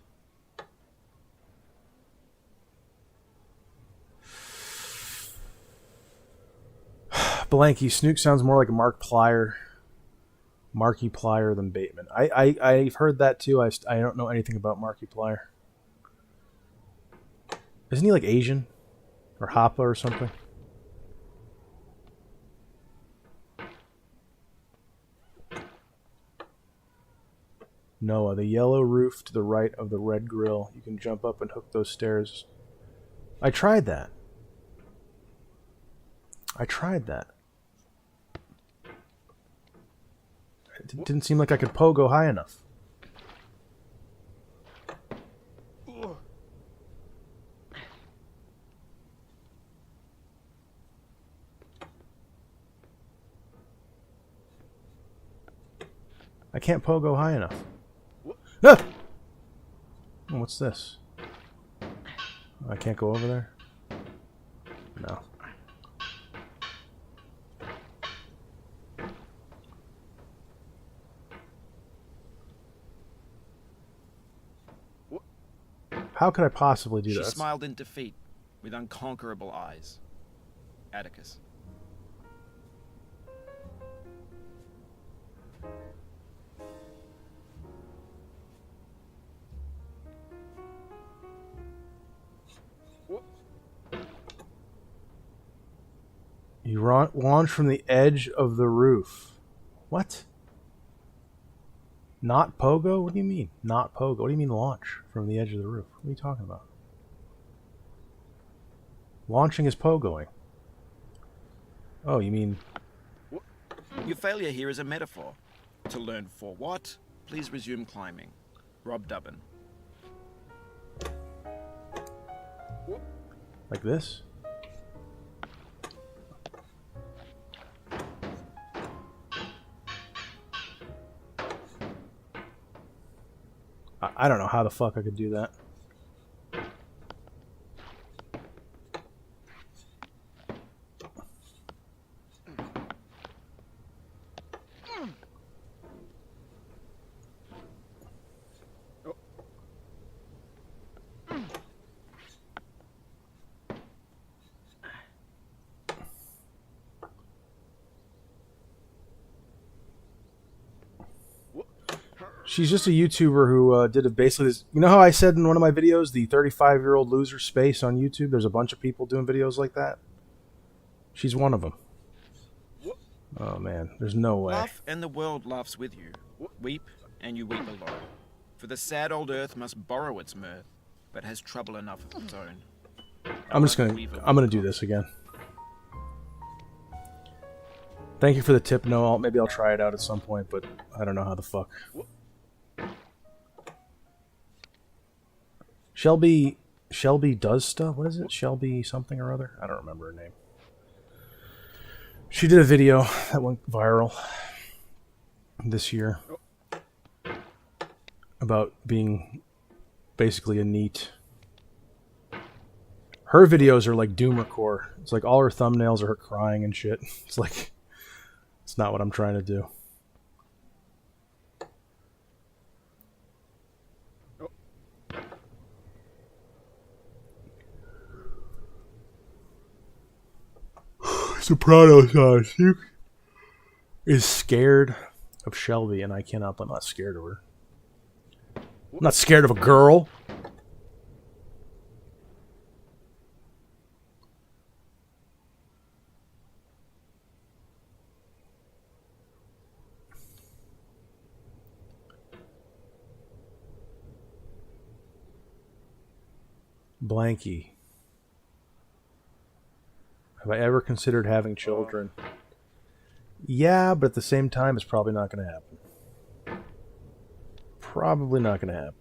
Blanky, Snook sounds more like a Marky Plier than Bateman. I've heard that too. I don't know anything about Marky Plier. Isn't he like Asian? Or Hapa or something? Noah, the yellow roof to the right of the red grill. You can jump up and hook those stairs. I tried that. It didn't seem like I could pogo high enough. I can't pogo high enough. Ah! Oh, what's this? I can't go over there? No. How could I possibly do that? She smiled in defeat, with unconquerable eyes. Atticus. You launch from the edge of the roof. What? Not pogo? What do you mean? Not pogo? What do you mean launch from the edge of the roof? What are you talking about? Launching is pogoing. Oh, you mean... Your failure here is a metaphor. To learn for what, please resume climbing. Rob Dubbin. Like this? I don't know how the fuck I could do that. She's just a YouTuber who did basically this. You know how I said in one of my videos, the 35-year-old loser space on YouTube? There's a bunch of people doing videos like that. She's one of them. Oh, man. There's no way. Laugh and the world laughs with you. Weep and you weep alone. For the sad old earth must borrow its mirth, but has trouble enough of its own. I'm gonna do this again. Thank you for the tip, Noel. Maybe I'll try it out at some point, but I don't know how the fuck. Shelby does stuff? What is it? Shelby something or other? I don't remember her name. She did a video that went viral this year about being basically a NEET. Her videos are like doomercore. It's like all her thumbnails are her crying and shit. It's like, it's not what I'm trying to do. Soprano is scared of Shelby, and I'm not scared of her. I'm not scared of a girl. Blanky. Have I ever considered having children? Yeah, but at the same time, it's probably not going to happen. Probably not going to happen.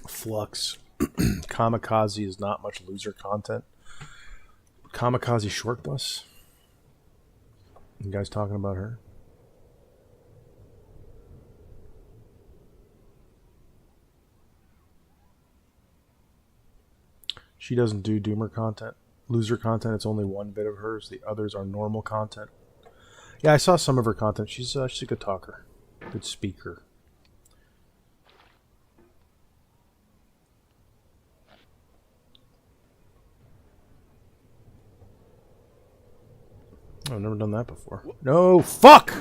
Flux. Kamikaze is not much loser content. Kamikaze Short Bus. You guys talking about her? She doesn't do doomer content. Loser content, it's only one bit of hers. The others are normal content. Yeah, I saw some of her content. She's a good talker. Good speaker. I've never done that before. No, fuck!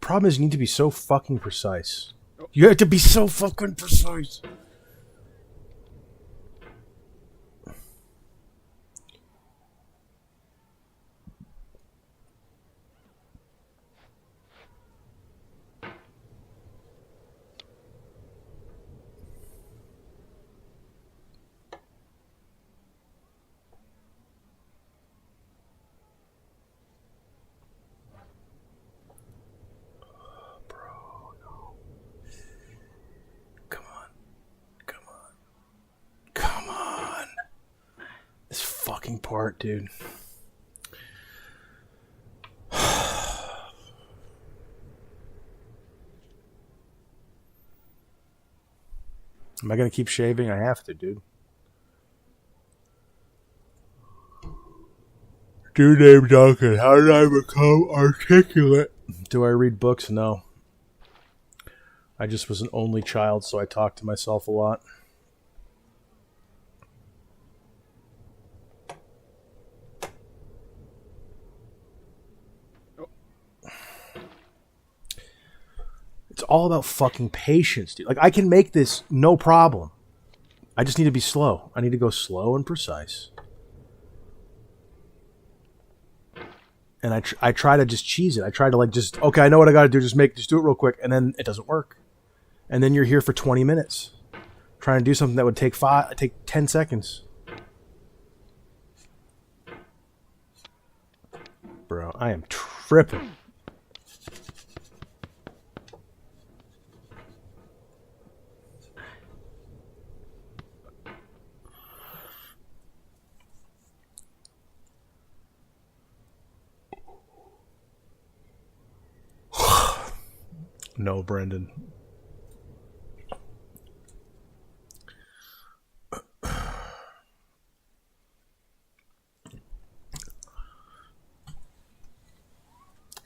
Problem is you need to be so fucking precise. You have to be so fucking precise. fucking part, dude. Am I gonna keep shaving? I have to, dude. Dude named Duncan, how did I become articulate? Do I read books? No. I just was an only child, so I talked to myself a lot. It's all about fucking patience, dude. Like, I can make this no problem. I just need to be slow. I need to go slow and precise. And I try to just cheese it. I try to like just, okay, I know what I got to do. Just do it real quick. And then it doesn't work. And then you're here for 20 minutes trying to do something that would take 10 seconds. Bro, I am tripping. No, Brendan.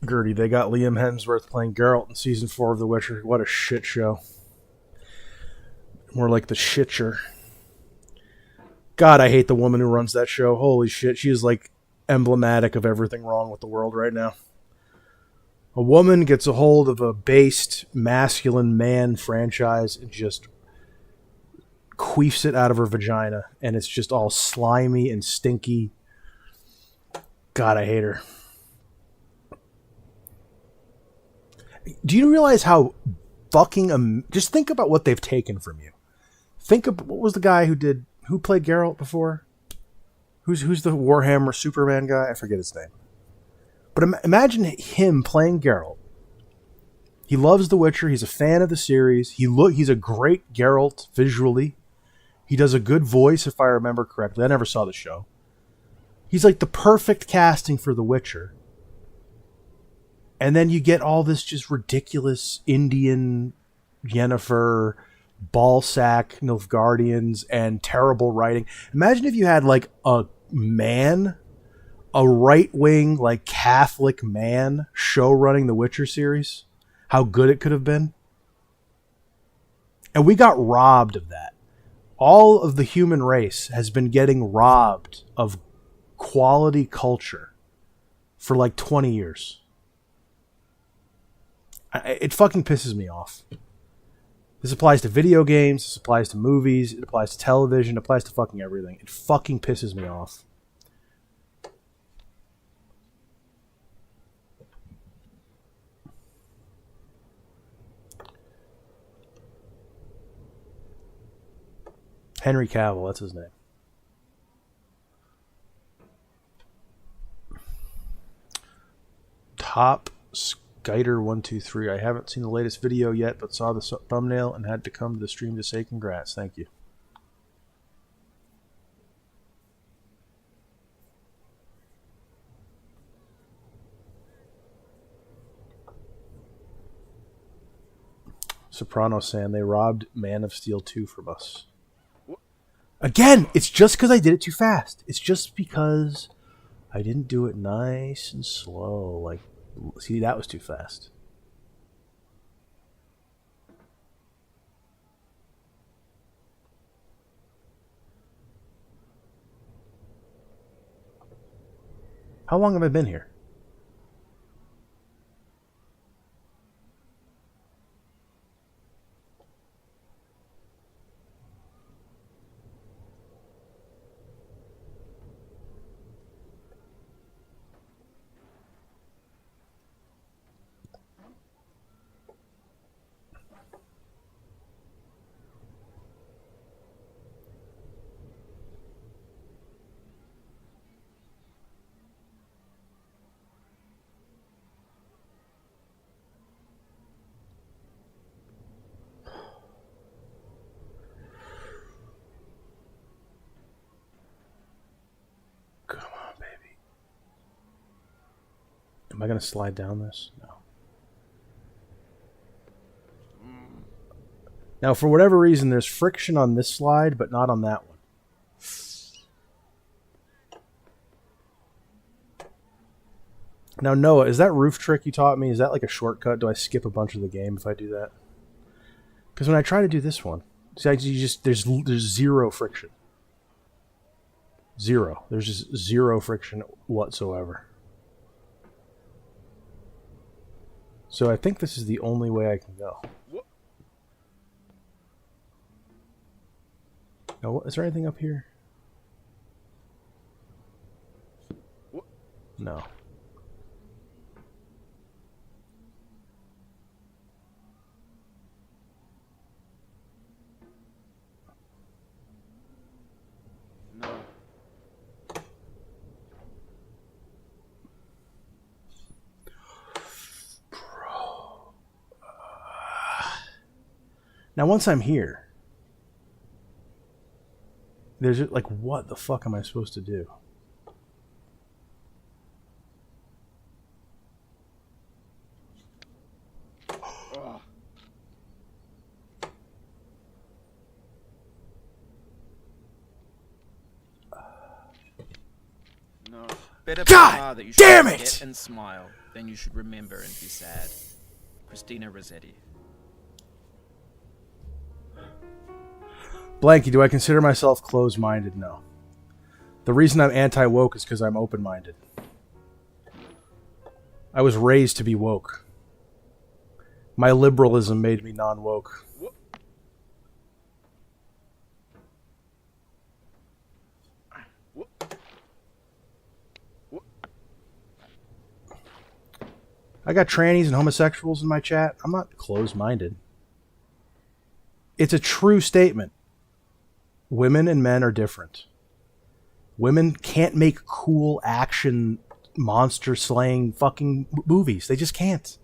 Gertie, they got Liam Hemsworth playing Geralt in season 4 of The Witcher. What a shit show. More like the shitcher. God, I hate the woman who runs that show. Holy shit, she is like emblematic of everything wrong with the world right now. A woman gets a hold of a based, masculine man franchise and just queefs it out of her vagina, and it's just all slimy and stinky. God, I hate her. Do you realize how fucking... just think about what they've taken from you. Think of... what was the guy who played Geralt before? Who's the Warhammer Superman guy? I forget his name. But imagine him playing Geralt. He loves The Witcher. He's a fan of the series. He's a great Geralt visually. He does a good voice, if I remember correctly. I never saw the show. He's like the perfect casting for The Witcher. And then you get all this just ridiculous Indian Yennefer, ballsack Nilfgaardians, and terrible writing. Imagine if you had like a right-wing, like Catholic man show running the Witcher series. How good it could have been. And we got robbed of that. All of the human race has been getting robbed of quality culture for like 20 years. It fucking pisses me off. This applies to video games, this applies to movies, it applies to television, it applies to fucking everything. It fucking pisses me off. Henry Cavill, that's his name. Top Skiter123. I haven't seen the latest video yet, but saw the thumbnail and had to come to the stream to say congrats. Thank you. Soprano saying they robbed Man of Steel 2 from us. Again, it's just because I did it too fast. It's just because I didn't do it nice and slow. Like, see, that was too fast. How long have I been here? Am I going to slide down this? No. Now, for whatever reason, there's friction on this slide, but not on that one. Now, Noah, is that roof trick you taught me? Is that like a shortcut? Do I skip a bunch of the game if I do that? Because when I try to do this one, see, there's zero friction. Zero. There's just zero friction whatsoever. So I think this is the only way I can go. Now, is there anything up here? No. Now, once I'm here, there's like, what the fuck am I supposed to do? No. Better God that you should damn it! Forget and smile than you should remember and be sad. Christina Rossetti. Blanky, do I consider myself closed-minded? No. The reason I'm anti-woke is because I'm open-minded. I was raised to be woke. My liberalism made me non-woke. I got trannies and homosexuals in my chat. I'm not closed-minded. It's a true statement. Women and men are different. Women can't make cool action, monster-slaying fucking movies. They just can't.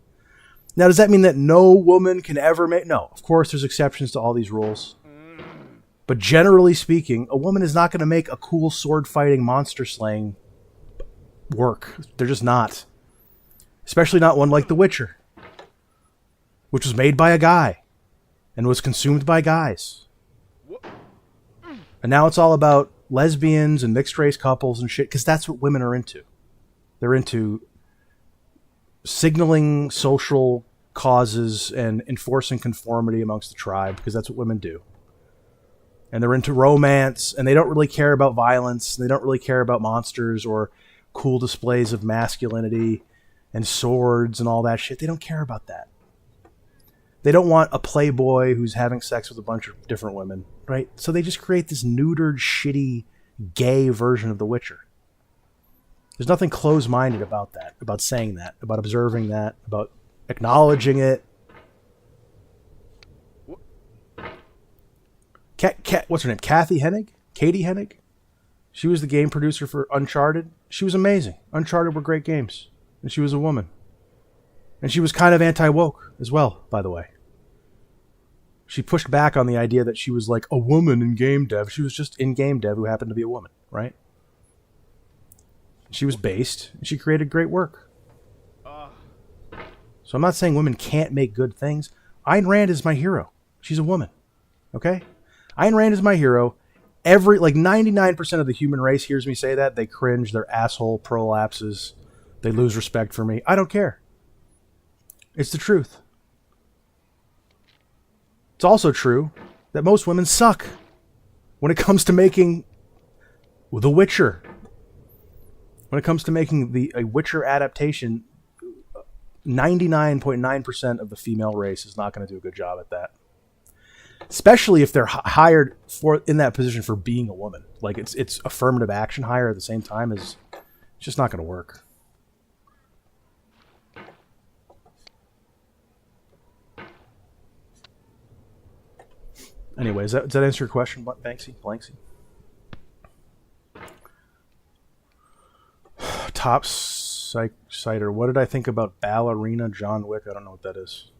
Now, does that mean that no woman can ever make... No, of course there's exceptions to all these rules. But generally speaking, a woman is not going to make a cool sword-fighting, monster-slaying work. They're just not. Especially not one like The Witcher, which was made by a guy and was consumed by guys. And now it's all about lesbians and mixed-race couples and shit, because that's what women are into. They're into signaling social causes and enforcing conformity amongst the tribe, because that's what women do. And they're into romance, and they don't really care about violence, and they don't really care about monsters or cool displays of masculinity and swords and all that shit. They don't care about that. They don't want a playboy who's having sex with a bunch of different women, right? So they just create this neutered, shitty, gay version of The Witcher. There's nothing closed-minded about that, about saying that, about observing that, about acknowledging it. What's her name? Kathy Hennig? Katie Hennig? She was the game producer for Uncharted. She was amazing. Uncharted were great games. And she was a woman. And she was kind of anti-woke as well, by the way. She pushed back on the idea that she was like a woman in game dev. She was just in game dev who happened to be a woman, right? She was based, and she created great work. So I'm not saying women can't make good things. Ayn Rand is my hero. She's a woman, okay? Ayn Rand is my hero. 99% of the human race hears me say that. They cringe, they're asshole prolapses. They lose respect for me. I don't care. It's the truth. It's also true that most women suck when it comes to making The Witcher. When it comes to making a Witcher adaptation, 99.9% of the female race is not going to do a good job at that. Especially if they're hired in that position for being a woman. Like it's affirmative action hire at the same time is just not going to work. Anyways, does that answer your question, Banksy? Top Cider. What did I think about Ballerina John Wick? I don't know what that is.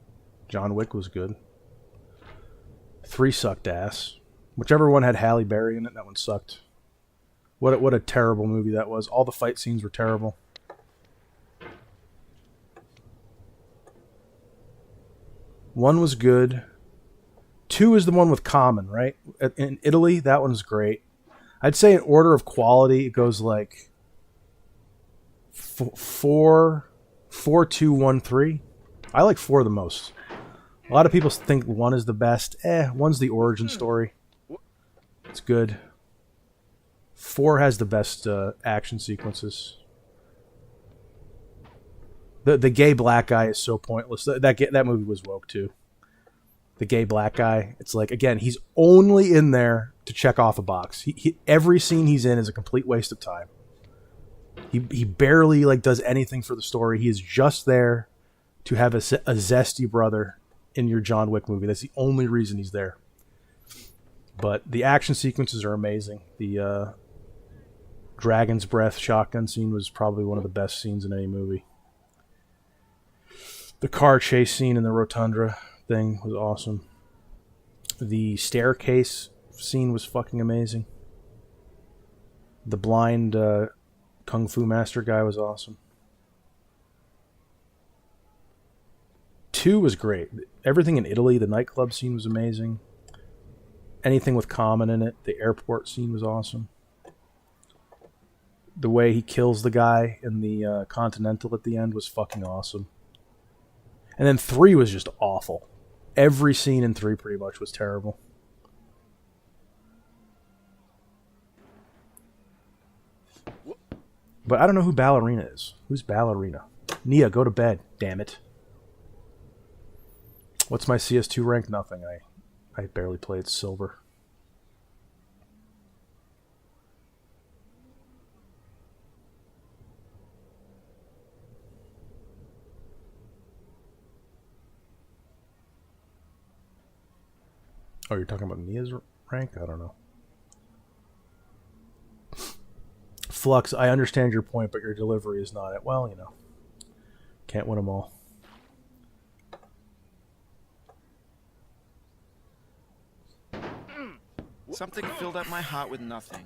John Wick was good. 3 sucked ass. Whichever one had Halle Berry in it, that one sucked. What a terrible movie that was. All the fight scenes were terrible. 1 was good. 2 is the one with Common, right? In Italy, that one's great. I'd say in order of quality, it goes like 4, 4, 2, 1, 3. I like 4 the most. A lot of people think 1 is the best. 1's the origin story. It's good. 4 has the best action sequences. The gay black guy is so pointless. That movie was woke too. The gay black guy. It's like, again, he's only in there to check off a box. Every scene he's in is a complete waste of time. He barely like does anything for the story. He is just there to have a zesty brother in your John Wick movie. That's the only reason he's there. But the action sequences are amazing. The Dragon's Breath shotgun scene was probably one of the best scenes in any movie. The car chase scene in the rotunda thing was awesome. The staircase scene was fucking amazing. The blind kung fu master guy was awesome. 2 was great. Everything in Italy, the nightclub scene was amazing. Anything with Common in it. The airport scene was awesome. The way he kills the guy in the Continental at the end was fucking awesome. And then 3 was just awful. Every scene in 3 pretty much was terrible. But I don't know who Ballerina is. Who's Ballerina? Nia, go to bed, damn it. What's my CS2 rank? Nothing. I barely played silver. Oh, you're talking about Nia's rank? I don't know. Flux, I understand your point, but your delivery is not it. Well, you know. Can't win them all. Something filled up my heart with nothing.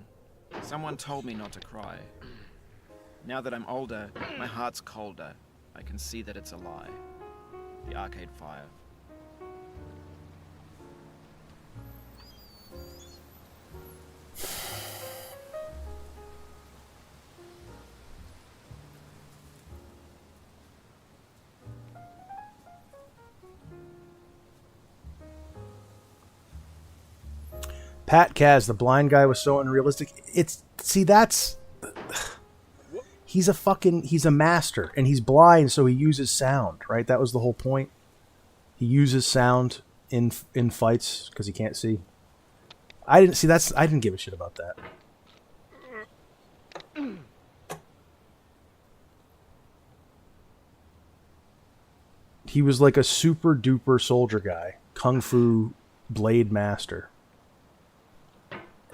Someone told me not to cry. Now that I'm older, my heart's colder. I can see that it's a lie. The Arcade Fire. Pat Kaz, the blind guy, was so unrealistic. He's a master, and he's blind, so he uses sound, right? That was the whole point. He uses sound in fights because he can't see. I didn't give a shit about that. He was like a super duper soldier guy, kung fu blade master.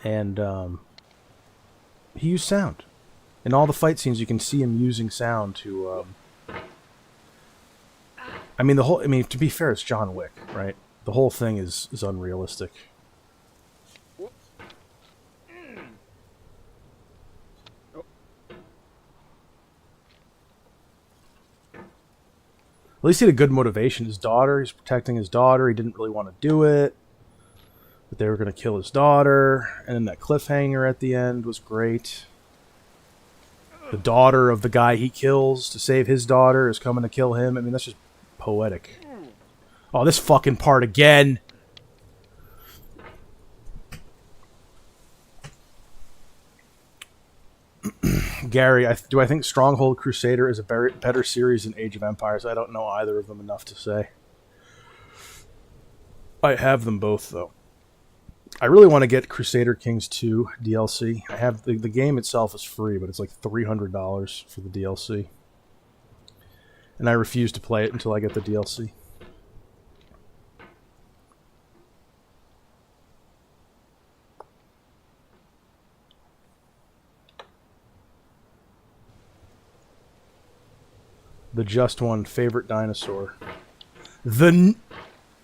And he used sound. In all the fight scenes, you can see him using sound to. I mean, to be fair, it's John Wick, right? The whole thing is unrealistic. At least he had a good motivation. He's protecting his daughter. He didn't really want to do it. But they were going to kill his daughter. And then that cliffhanger at the end was great. The daughter of the guy he kills to save his daughter is coming to kill him. I mean, that's just poetic. Oh, this fucking part again. Gary, do I think Stronghold Crusader is a better series than Age of Empires? I don't know either of them enough to say. I have them both, though. I really want to get Crusader Kings 2 DLC. I have the game itself is free, but it's like $300 for the DLC. And I refuse to play it until I get the DLC. The Just One favorite dinosaur. I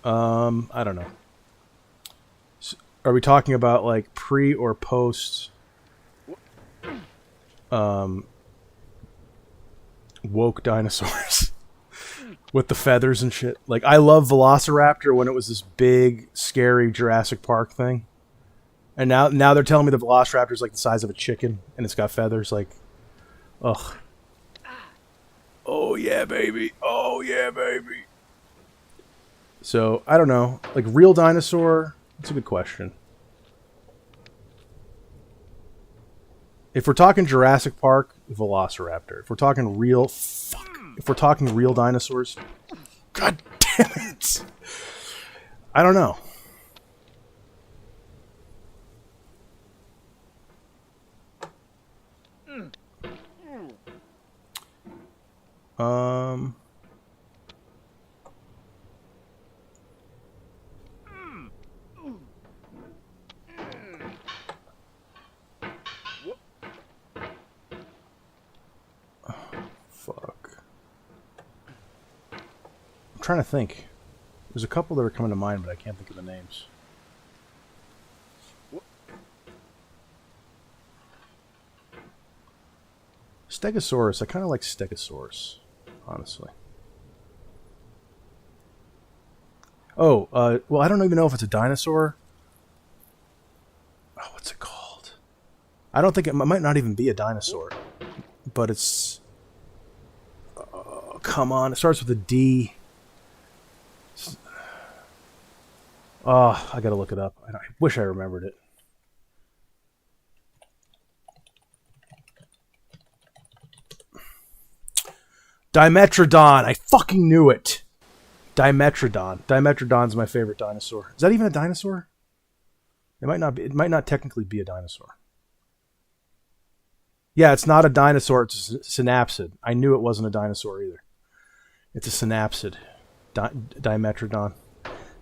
don't know. Are we talking about like pre or post woke dinosaurs? with the feathers and shit. Like, I love Velociraptor when it was this big, scary Jurassic Park thing. And now they're telling me the Velociraptor is like the size of a chicken and it's got feathers. Like, ugh. Oh yeah, baby. Oh yeah, baby. So, I don't know. Like, real dinosaur? That's a good question. If we're talking Jurassic Park, Velociraptor. If we're talking real... Fuck. If we're talking real dinosaurs... God damn it! I don't know. Fuck. I'm trying to think. There's a couple that are coming to mind, but I can't think of the names. Stegosaurus. I kind of like Stegosaurus, honestly. Oh, well, I don't even know if it's a dinosaur. Oh, what's it called? I don't think it might not even be a dinosaur, but it's... come on, it starts with a D. Oh, I gotta look it up. I wish I remembered it. Dimetrodon! I fucking knew it! Dimetrodon. Dimetrodon's my favorite dinosaur. Is that even a dinosaur? It might not be. It might not technically be a dinosaur. Yeah, it's not a dinosaur. It's a synapsid. I knew it wasn't a dinosaur either. It's a synapsid. Dimetrodon.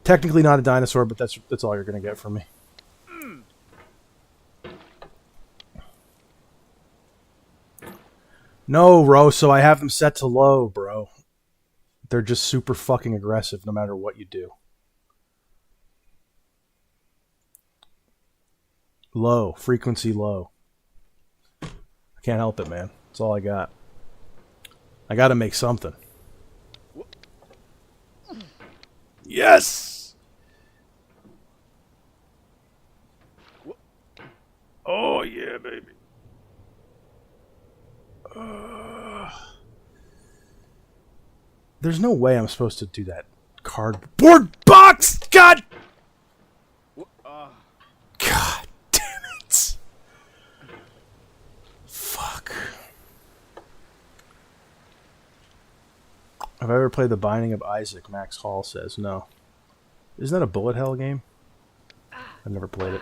Technically not a dinosaur, but that's all you're going to get from me. No, Rosso, I have them set to low, bro. They're just super fucking aggressive no matter what you do. Low. Frequency low. I can't help it, man. That's all I got. I gotta make something. Yes! Oh, yeah, baby. There's no way I'm supposed to do that cardboard box! God! God damn it. Fuck. Have I ever played The Binding of Isaac? Max Hall says no. Isn't that a bullet hell game? I've never played it.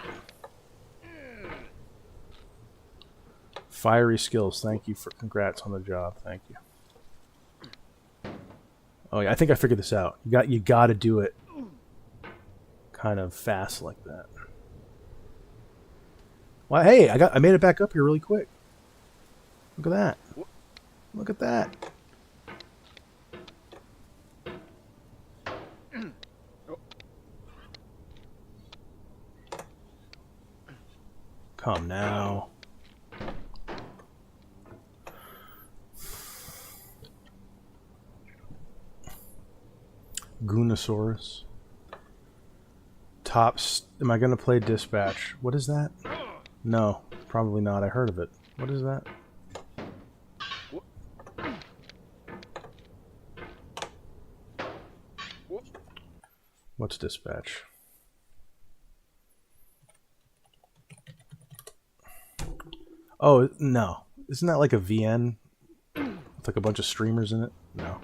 Fiery skills. Thank you for congrats on the job. Thank you. Oh yeah, I think I figured this out. You got to do it kind of fast like that. Well, hey, I made it back up here really quick. Look at that. Look at that. Come now. Goonosaurus. Am I going to play Dispatch? What is that? No, probably not. I heard of it. What is that? What's Dispatch? Oh, no. Isn't that like a VN? With like a bunch of streamers in it? No.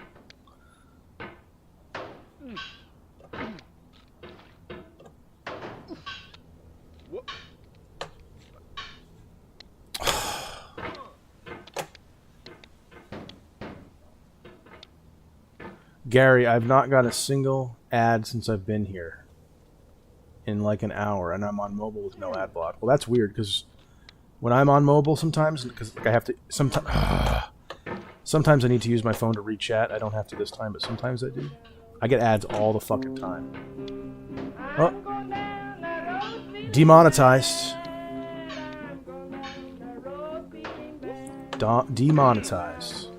Gary, I've not got a single ad since I've been here in like an hour, and I'm on mobile with no ad block. Well, that's weird, because when I'm on mobile sometimes, because like I have to... Sometimes I need to use my phone to read chat. I don't have to this time, but sometimes I do. I get ads all the fucking time. Oh. Demonetized. Demonetized.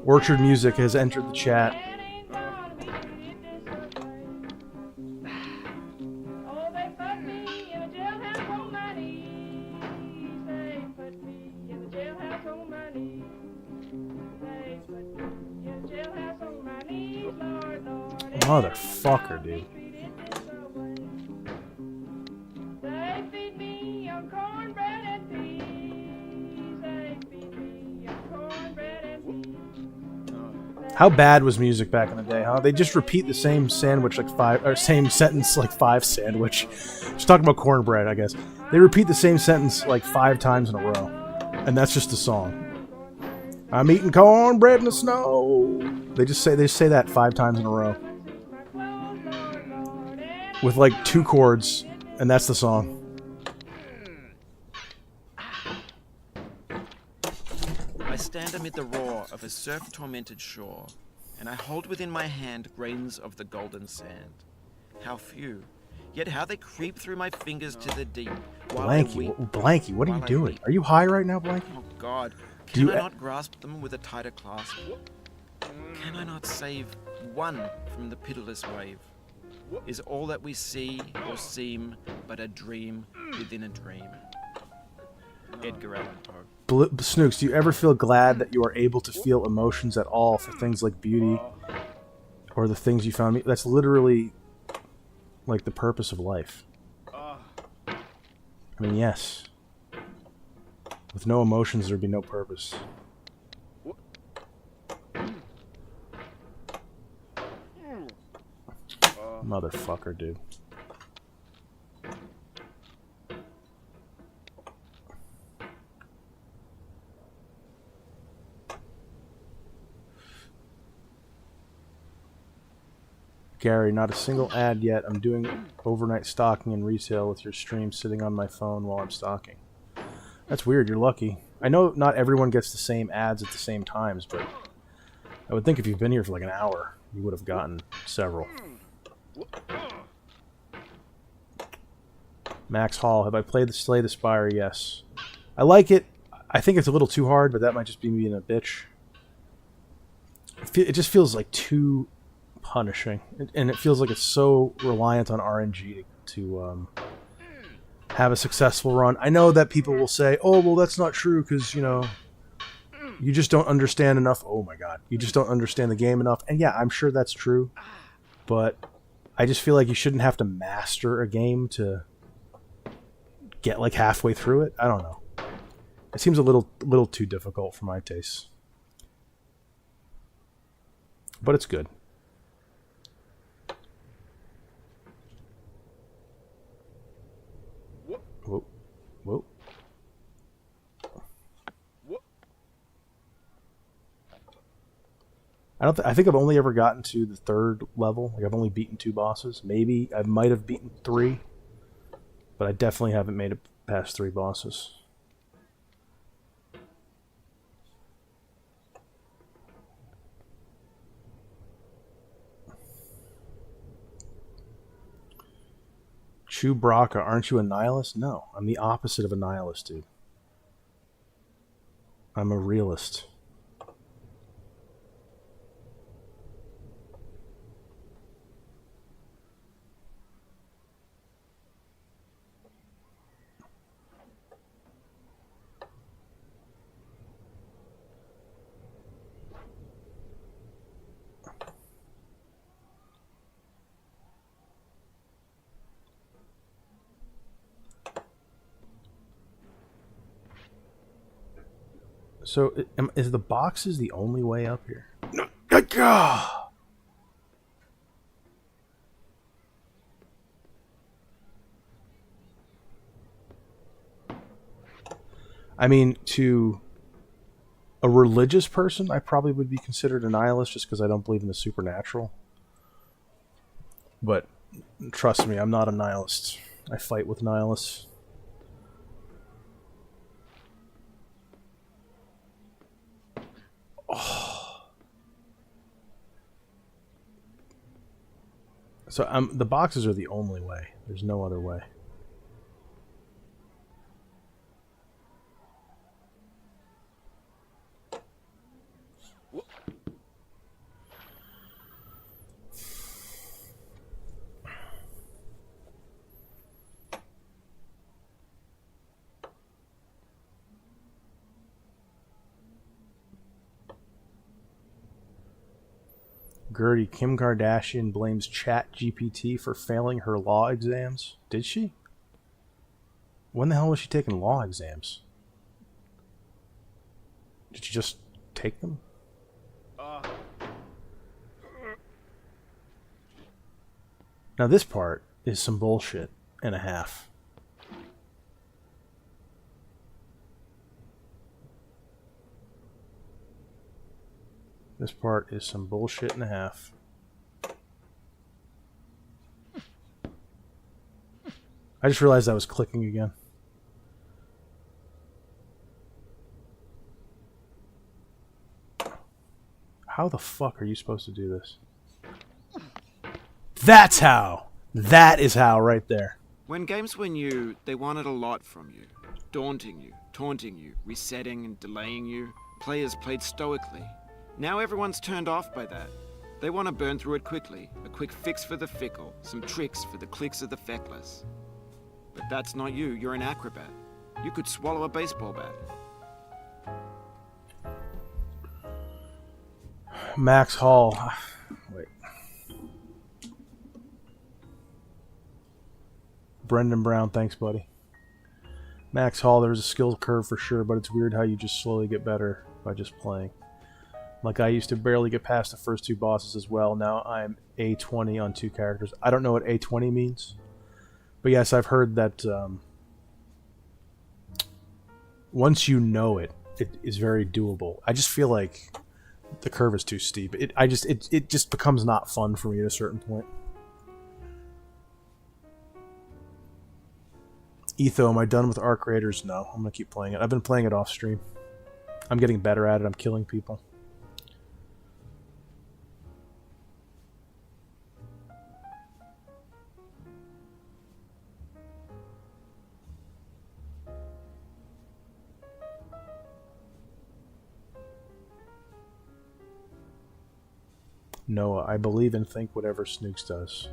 Orchard Music has entered the chat. Motherfucker, dude. How bad was music back in the day, huh? They just repeat the same sandwich like five, or same sentence like five sandwich. Just talking about cornbread, I guess. They repeat the same sentence like 5 times in a row. And that's just the song. I'm eating cornbread in the snow. They say that 5 times in a row. With like 2 chords, and that's the song. I stand amid the roar of a surf-tormented shore, and I hold within my hand grains of the golden sand. How few, yet how they creep through my fingers to the deep. Blanky, what are you doing? Are you high right now, Blanky? Oh God, can I not grasp them with a tighter clasp? Can I not save one from the pitiless wave? Is all that we see or seem but a dream within a dream? Edgar Allan Poe. Snooks, do you ever feel glad that you are able to feel emotions at all for things like beauty or the things you found? That's literally like the purpose of life. I mean, yes. With no emotions, there'd be no purpose. Motherfucker, dude. Gary, not a single ad yet. I'm doing overnight stocking and resale with your stream sitting on my phone while I'm stocking. That's weird. You're lucky. I know not everyone gets the same ads at the same times, but I would think if you've been here for like an hour, you would have gotten several. Max Hall, have I played the Slay the Spire? Yes. I like it. I think it's a little too hard, but that might just be me being a bitch. It just feels like too punishing, and it feels like it's so reliant on RNG to have a successful run. I know that people will say, oh, well, that's not true because, you know, you just don't understand enough. Oh, my God. You just don't understand the game enough. And, yeah, I'm sure that's true, but I just feel like you shouldn't have to master a game to get, like, halfway through it. I don't know. It seems a little too difficult for my tastes. But it's good. Whoa. Whoa. I think I've only ever gotten to the 3rd level. Like, I've only beaten 2 bosses. Maybe I might have beaten 3, but I definitely haven't made it past 3 bosses. Chewbacca, aren't you a nihilist? No, I'm the opposite of a nihilist, dude. I'm a realist. So, is the boxes the only way up here? I mean, to a religious person, I probably would be considered a nihilist just because I don't believe in the supernatural. But trust me, I'm not a nihilist. I fight with nihilists. Oh. So the boxes are the only way. There's no other way. Gertie, Kim Kardashian blames Chat GPT for failing her law exams. Did she? When the hell was she taking law exams? Did she just take them? Now this part is some bullshit and a half. This part is some bullshit and a half. I just realized I was clicking again. How the fuck are you supposed to do this? That's how! That is how, right there. When games were new, they wanted a lot from you. Daunting you, taunting you, resetting and delaying you. Players played stoically. Now everyone's turned off by that. They want to burn through it quickly. A quick fix for the fickle. Some tricks for the clicks of the feckless. But that's not you. You're an acrobat. You could swallow a baseball bat. Max Hall. Wait. Brendan Brown, thanks, buddy. Max Hall, there's a skill curve for sure, but it's weird how you just slowly get better by just playing. Like, I used to barely get past the first 2 bosses as well. Now I'm A20 on 2 characters. I don't know what A20 means. But yes, I've heard that once you know it, it is very doable. I just feel like the curve is too steep. It just becomes not fun for me at a certain point. Etho, am I done with Arc Raiders? No, I'm going to keep playing it. I've been playing it off stream. I'm getting better at it. I'm killing people. Noah, I believe and think whatever Snooks does.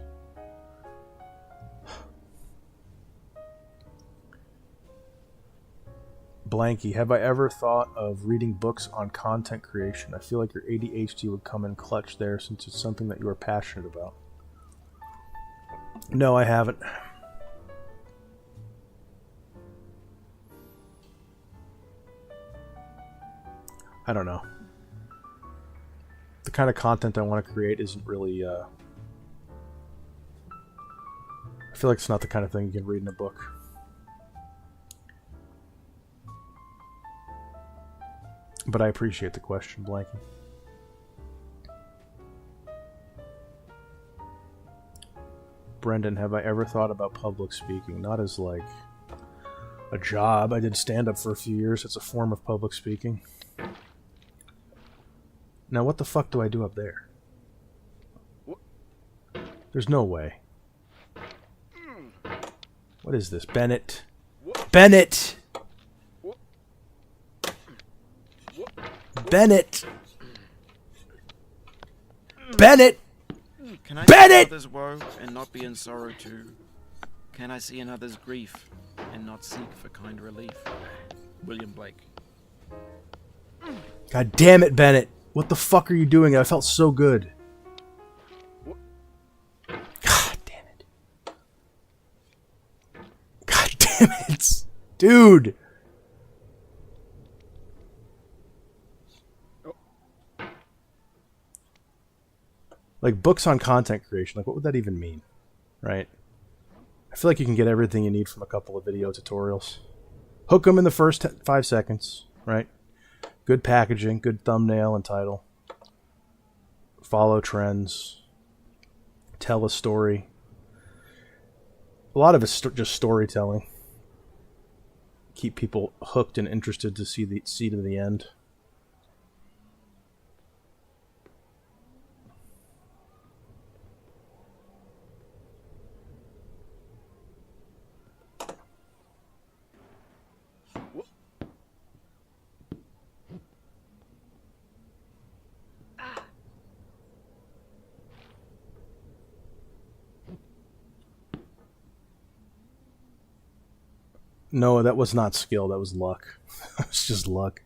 Blanky, have I ever thought of reading books on content creation? I feel like your ADHD would come in clutch there since it's something that you are passionate about. No, I haven't. I don't know. The kind of content I want to create isn't really, I feel like it's not the kind of thing you can read in a book. But I appreciate the question, Blanky. Brendan, have I ever thought about public speaking? Not as, like, a job. I did stand-up for a few years. It's a form of public speaking. Now, what the fuck do I do up there? There's no way. What is this? Bennett. Bennett! Bennett! Bennett! Can I Bennett! see another's woe and not be in sorrow too? Can I see another's grief and not seek for kind relief? William Blake. God damn it, Bennett. What the fuck are you doing? I felt so good. God damn it. God damn it. Dude. Like, books on content creation. Like, what would that even mean? Right? I feel like you can get everything you need from a couple of video tutorials. Hook them in the first 5 seconds, right? Good packaging, good thumbnail and title. Follow trends. Tell a story. A lot of it's just storytelling. Keep people hooked and interested to see to the end. No, that was not skill. That was luck. It's just luck.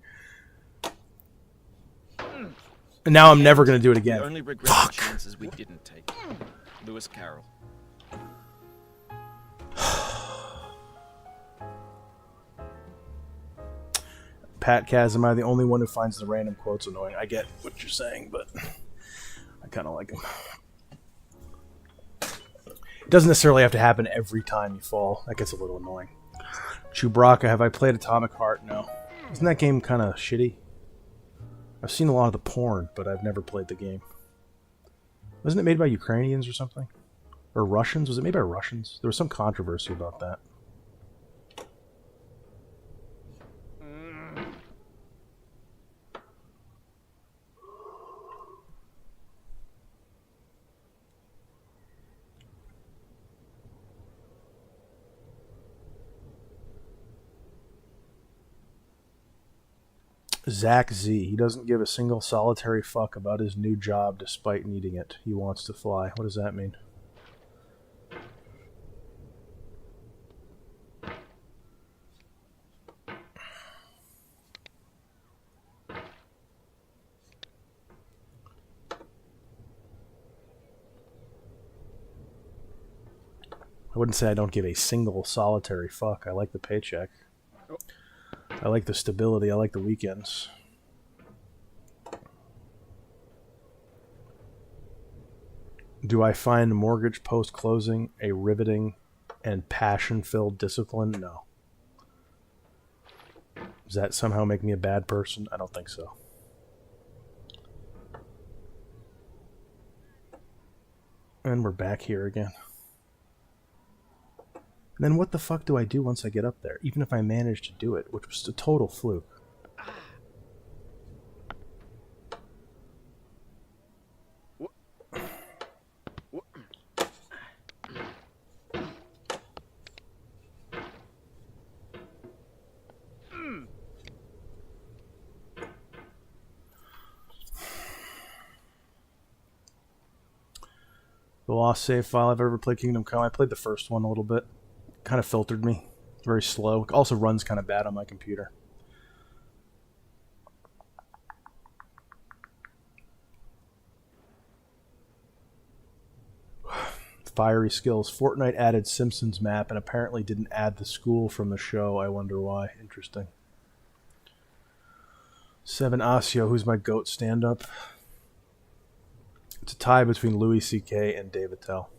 And now I'm never going to do it again. We only regret the chances we didn't take. Lewis Carroll. Pat Kaz, am I the only one who finds the random quotes annoying? I get what you're saying, but I kind of like them. It doesn't necessarily have to happen every time you fall. That gets a little annoying. Chewbacca, have I played Atomic Heart? No. Isn't that game kind of shitty? I've seen a lot of the porn, but I've never played the game. Wasn't it made by Ukrainians or something? Or Russians? Was it made by Russians? There was some controversy about that. Zach Z. He doesn't give a single solitary fuck about his new job despite needing it. He wants to fly. What does that mean? I wouldn't say I don't give a single solitary fuck. I like the paycheck. I like the stability. I like the weekends. Do I find mortgage post-closing a riveting and passion-filled discipline? No. Does that somehow make me a bad person? I don't think so. And we're back here again. And then what the fuck do I do once I get up there? Even if I manage to do it, which was a total fluke. The lost save file I've ever played Kingdom Come. I played the first one a little bit. Kind of filtered me. Very slow. It also runs kind of bad on my computer. Fiery skills. Fortnite added Simpsons map and apparently didn't add the school from the show. I wonder why. Interesting. 7 Asio, who's my GOAT stand-up? It's a tie between Louis C.K. and Dave Attell.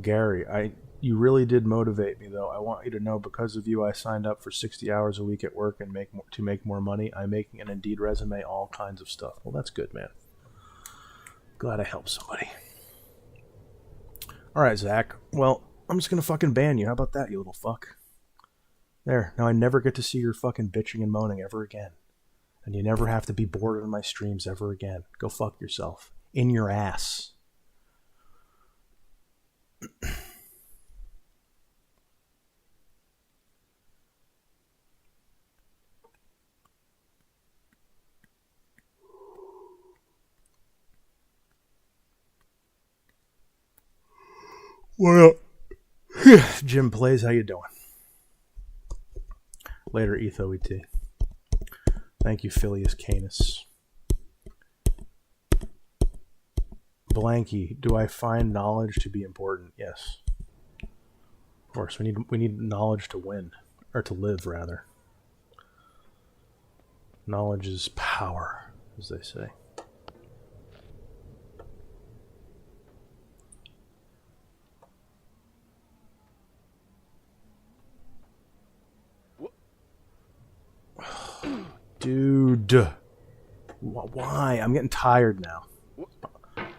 Gary, you really did motivate me, though. I want you to know, because of you, I signed up for 60 hours a week at work and to make more money. I'm making an Indeed resume, all kinds of stuff. Well, that's good, man. Glad I helped somebody. All right, Zach. Well, I'm just going to fucking ban you. How about that, you little fuck? There. Now I never get to see your fucking bitching and moaning ever again. And you never have to be bored on my streams ever again. Go fuck yourself. In your ass. What up? Jim Plays, how you doing? Later, Etho ET. Thank you, Phileas Canis. Blanky, do I find knowledge to be important? Yes. Of course, we need knowledge to win. Or to live, rather. Knowledge is power, as they say. Dude. Why? I'm getting tired now.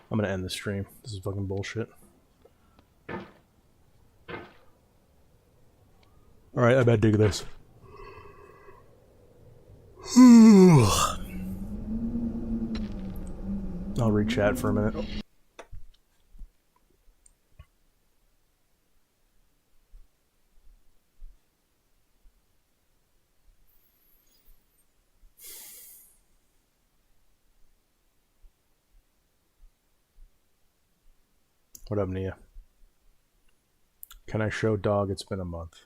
I'm gonna end the stream. This is fucking bullshit. Alright, I better dig this. I'll re-chat for a minute. What up, Nia? Can I show dog it's been a month?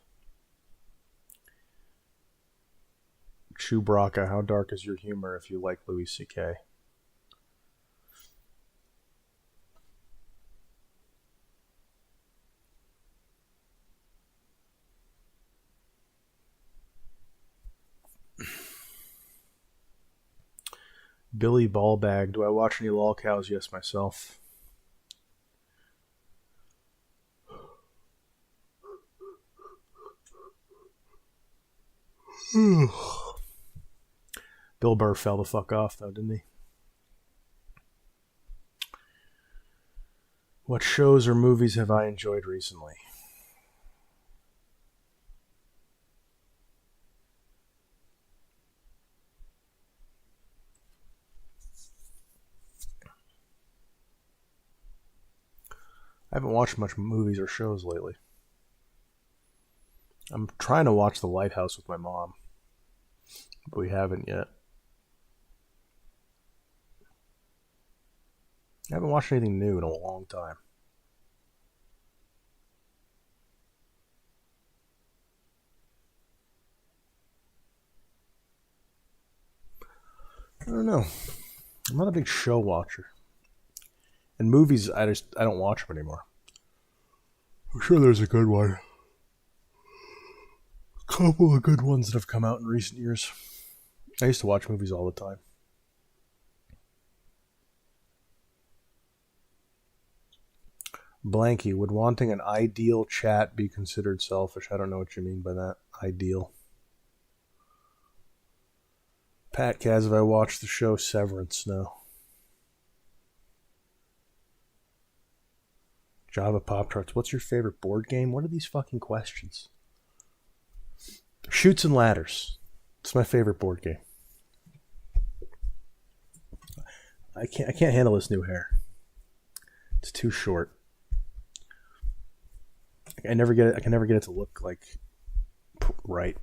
Chewbacca, how dark is your humor if you like Louis C.K.? Billy Ballbag, do I watch any lol cows? Yes, myself. Bill Burr fell the fuck off, though, didn't he? What shows or movies have I enjoyed recently? I haven't watched much movies or shows lately. I'm trying to watch The Lighthouse with my mom, but we haven't yet. I haven't watched anything new in a long time. I don't know. I'm not a big show watcher. And movies, I don't watch them anymore. I'm sure there's a good one. A couple of good ones that have come out in recent years. I used to watch movies all the time. Blanky, would wanting an ideal chat be considered selfish? I don't know what you mean by that. Ideal. Pat Kaz, have I watched the show Severance? No. Java Pop-Tarts, what's your favorite board game? What are these fucking questions? Chutes and Ladders. It's my favorite board game. I can't handle this new hair. It's too short. I can never get it to look like right.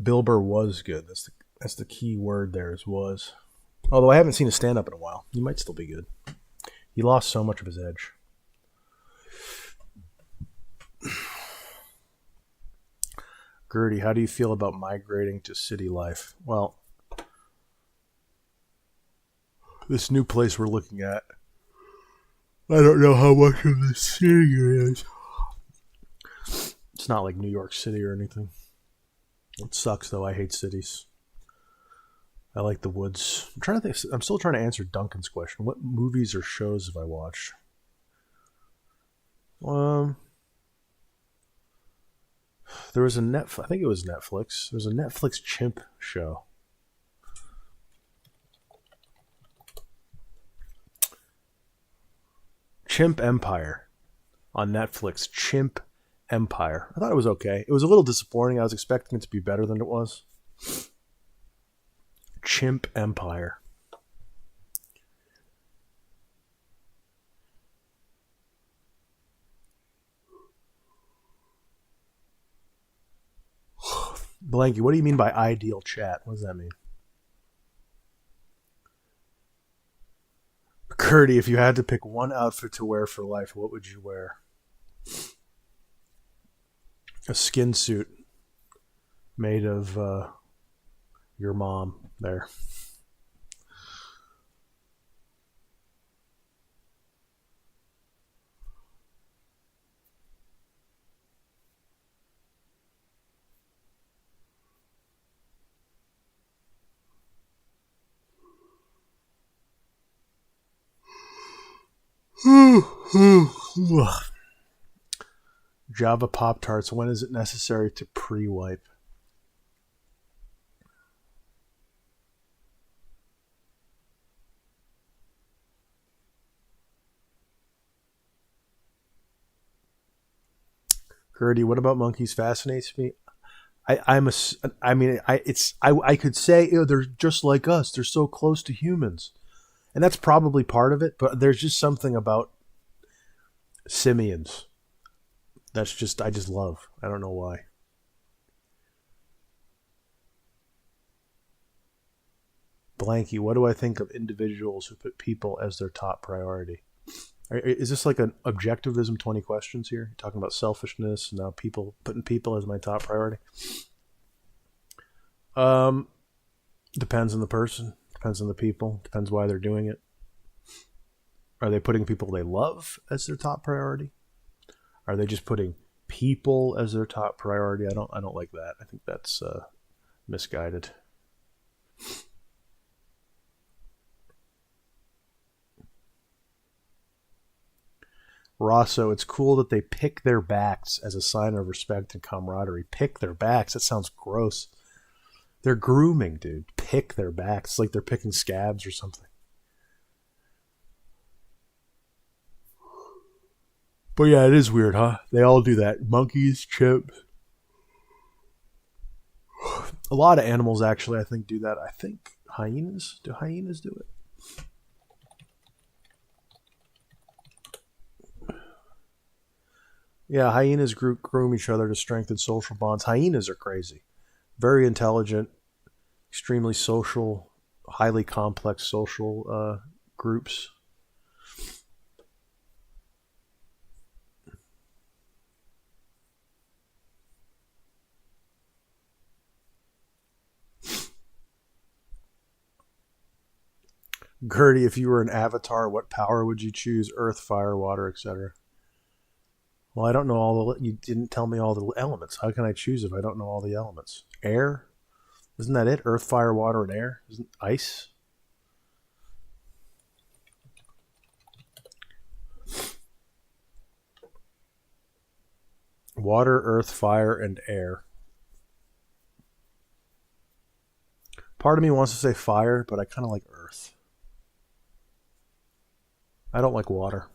Bill Burr was good. That's the key word there is was. Although I haven't seen a stand-up in a while. He might still be good. He lost so much of his edge. Gertie, how do you feel about migrating to city life? Well, this new place we're looking at, I don't know how much of the city it is. It's not like New York City or anything. It sucks, though. I hate cities. I like the woods. I'm trying to think. I'm still trying to answer Duncan's question. What movies or shows have I watched? There was I think it was Netflix. There was a Netflix chimp show. Chimp Empire on Netflix. Chimp Empire. I thought it was okay. It was a little disappointing. I was expecting it to be better than it was. Chimp Empire. Blanky, what do you mean by ideal chat? What does that mean? Curdy, if you had to pick one outfit to wear for life, what would you wear? A skin suit made of your mom there. Java Pop-Tarts, when is it necessary to pre-wipe? Gertie, what about monkeys fascinates me? I could say, they're just like us. They're so close to humans. And that's probably part of it, but there's just something about simians I just love. I don't know why. Blanky, what do I think of individuals who put people as their top priority? Is this like an objectivism 20 questions here? You're talking about selfishness and now putting people as my top priority? Depends on the person, depends on the people, depends why they're doing it. Are they putting people they love as their top priority? Are they just putting people as their top priority? I don't like that. I think that's misguided. Rosso, it's cool that they pick their backs as a sign of respect and camaraderie. Pick their backs? That sounds gross. They're grooming, dude. Pick their backs. It's like they're picking scabs or something. But yeah, it is weird, huh? They all do that. Monkeys, chimps. A lot of animals actually, I think, do that. I think hyenas. Do hyenas do it? Yeah, hyenas groom each other to strengthen social bonds. Hyenas are crazy. Very intelligent, extremely social, highly complex social groups. Gertie, if you were an avatar, what power would you choose? Earth, fire, water, etc. Well, I don't know you didn't tell me all the elements. How can I choose if I don't know all the elements? Air? Isn't that it? Earth, fire, water, and air? Isn't ice? Water, earth, fire, and air. Part of me wants to say fire, but I kind of like earth. I don't like water.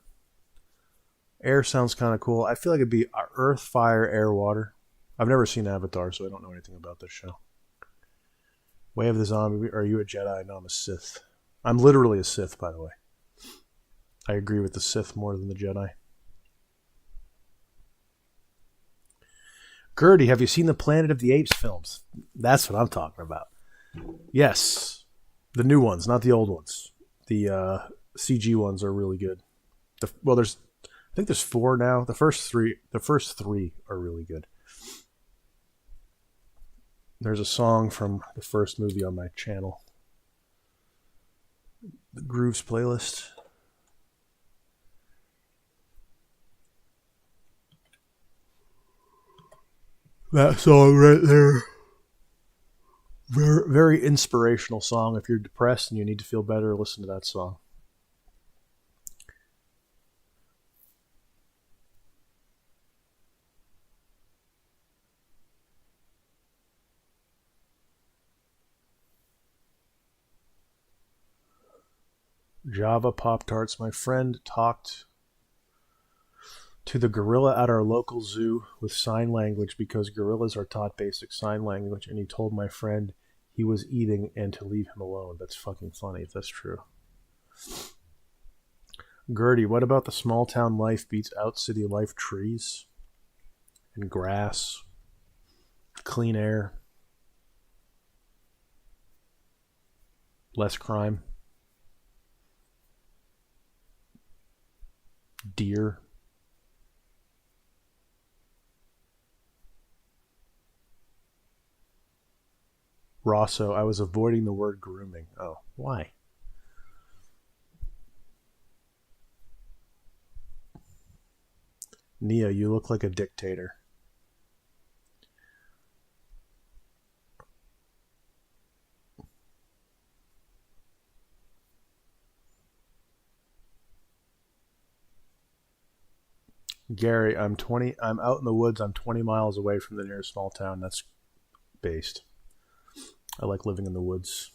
Air sounds kind of cool. I feel like it'd be earth, fire, air, water. I've never seen Avatar, so I don't know anything about this show. Way of the Zombie. Are you a Jedi? No, I'm a Sith. I'm literally a Sith, by the way. I agree with the Sith more than the Jedi. Gertie, have you seen the Planet of the Apes films? That's what I'm talking about. Yes. The new ones, not the old ones. The CG ones are really good. I think there's 4 now. The first three are really good. There's a song from the first movie on my channel. The Grooves playlist. That song right there. Very, very inspirational song. If you're depressed and you need to feel better, listen to that song. Java Pop-Tarts. My friend talked to the gorilla at our local zoo with sign language because gorillas are taught basic sign language, and he told my friend he was eating and to leave him alone. That's fucking funny if that's true. Gertie, what about the small town life beats out city life? Trees and grass, clean air, less crime, deer. Rosso, I was avoiding the word grooming. Oh, why? Nia, you look like a dictator. Gary, I'm out in the woods. I'm 20 miles away from the nearest small town. That's based. I like living in the woods.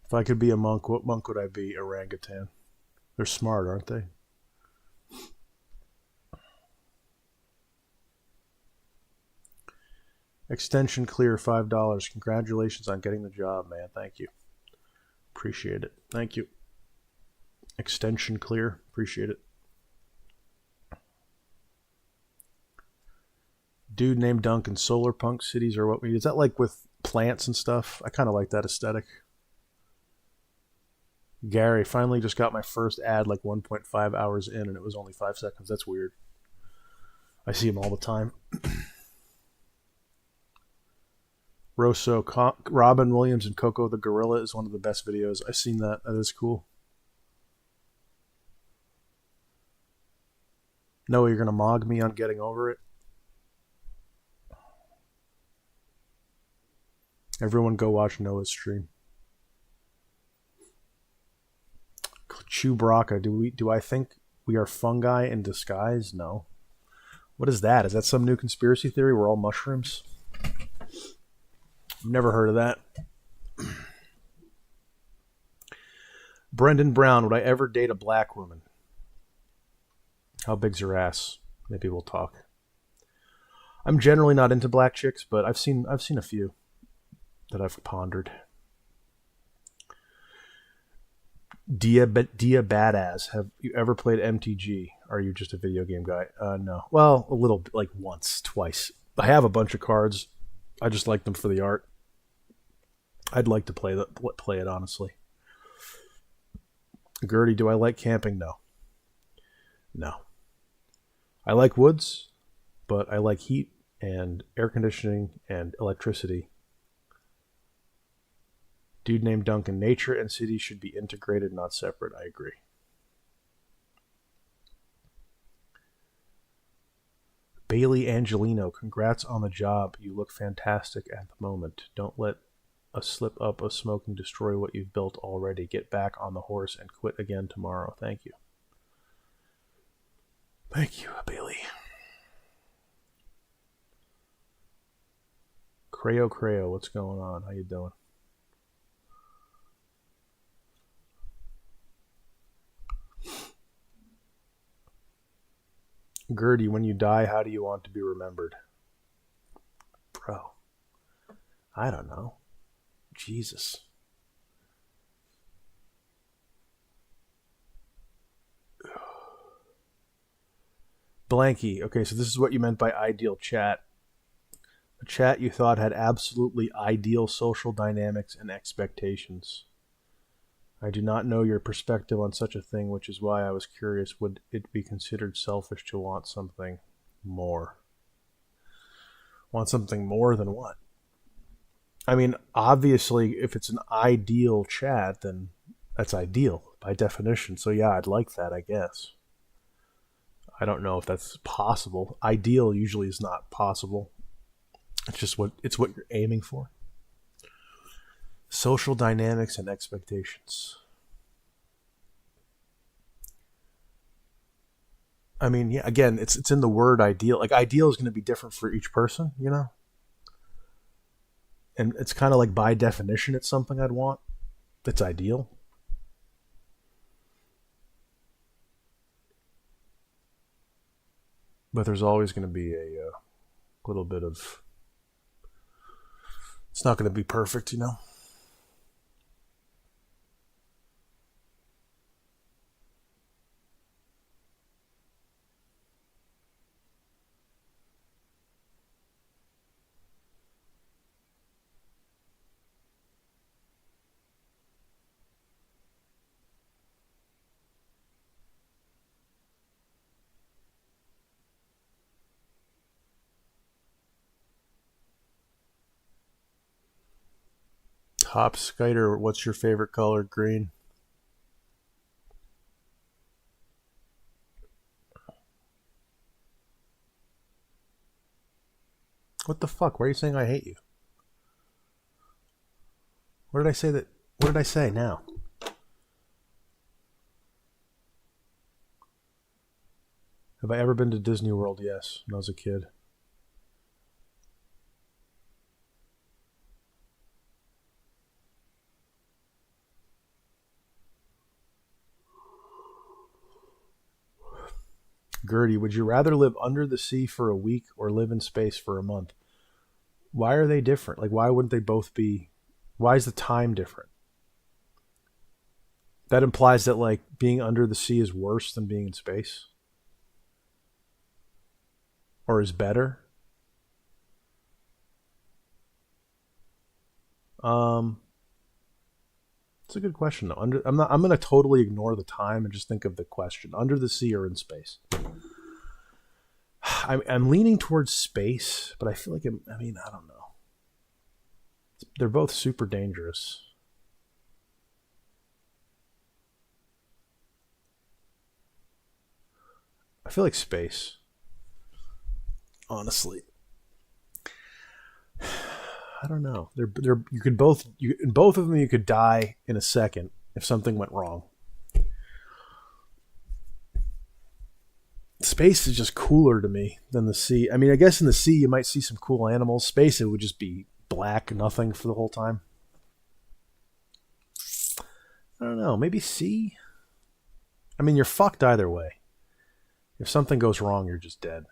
If I could be a monk, what monk would I be? Orangutan. They're smart, aren't they? Extension clear, $5. Congratulations on getting the job, man. Thank you. Appreciate it. Thank you. Extension clear. Appreciate it. Dude named Duncan. Solar punk cities are what we need. Is that like with plants and stuff? I kind of like that aesthetic. Gary, finally just got my first ad like 1.5 hours in and it was only 5 seconds. That's weird. I see him all the time. Rosso, Robin Williams and Coco the Gorilla is one of the best videos. I've seen that. That is cool. No, you're going to mog me on getting over it? Everyone go watch Noah's stream. Chewbacca, do I think we are fungi in disguise? No. What is that? Is that some new conspiracy theory? We're all mushrooms? I've never heard of that. Brendan Brown, would I ever date a black woman? How big's her ass? Maybe we'll talk. I'm generally not into black chicks, but I've seen a few that I've pondered. Dia Badass, have you ever played MTG? Are you just a video game guy? No. Well, a little, like once, twice. I have a bunch of cards. I just like them for the art. I'd like to play it, honestly. Gertie, do I like camping? No. No. I like woods, but I like heat and air conditioning and electricity. Dude named Duncan, nature and city should be integrated, not separate. I agree. Bailey Angelino, congrats on the job. You look fantastic at the moment. Don't let a slip up of smoking destroy what you've built already. Get back on the horse and quit again tomorrow. Thank you. Thank you, Bailey. Creo, what's going on? How you doing? Gertie, when you die, how do you want to be remembered? Bro, I don't know. Jesus. Blanky, okay, so this is what you meant by ideal chat. A chat you thought had absolutely ideal social dynamics and expectations. I do not know your perspective on such a thing, which is why I was curious, would it be considered selfish to want something more? Want something more than what? I mean, obviously, if it's an ideal chat, then that's ideal by definition. So yeah, I'd like that, I guess. I don't know if that's possible. Ideal usually is not possible. It's just what you're aiming for. Social dynamics and expectations. I mean, yeah, again, it's in the word ideal. Like, ideal is going to be different for each person, you know? And it's kind of like, by definition, it's something I'd want that's ideal. But there's always going to be a little bit of... It's not going to be perfect, you know? Top Skiter, what's your favorite color? Green. What the fuck? Why are you saying I hate you? What did I say now? Have I ever been to Disney World? Yes, when I was a kid. Gertie, would you rather live under the sea for a week or live in space for a month? Why are they different? Like, why wouldn't they both be? Why is the time different? That implies that like being under the sea is worse than being in space, or is better. Um, it's a good question though. I'm not. I'm gonna totally ignore the time and just think of the question: under the sea or in space. I'm leaning towards space, but I feel like I mean I don't know. They're both super dangerous. I feel like space. Honestly, I don't know. They're you could both you in both of them you could die in a second if something went wrong. Space is just cooler to me than the sea. I mean, I guess in the sea you might see some cool animals. Space it would just be black, nothing for the whole time. I don't know. Maybe sea. I mean, you're fucked either way. If something goes wrong, you're just dead.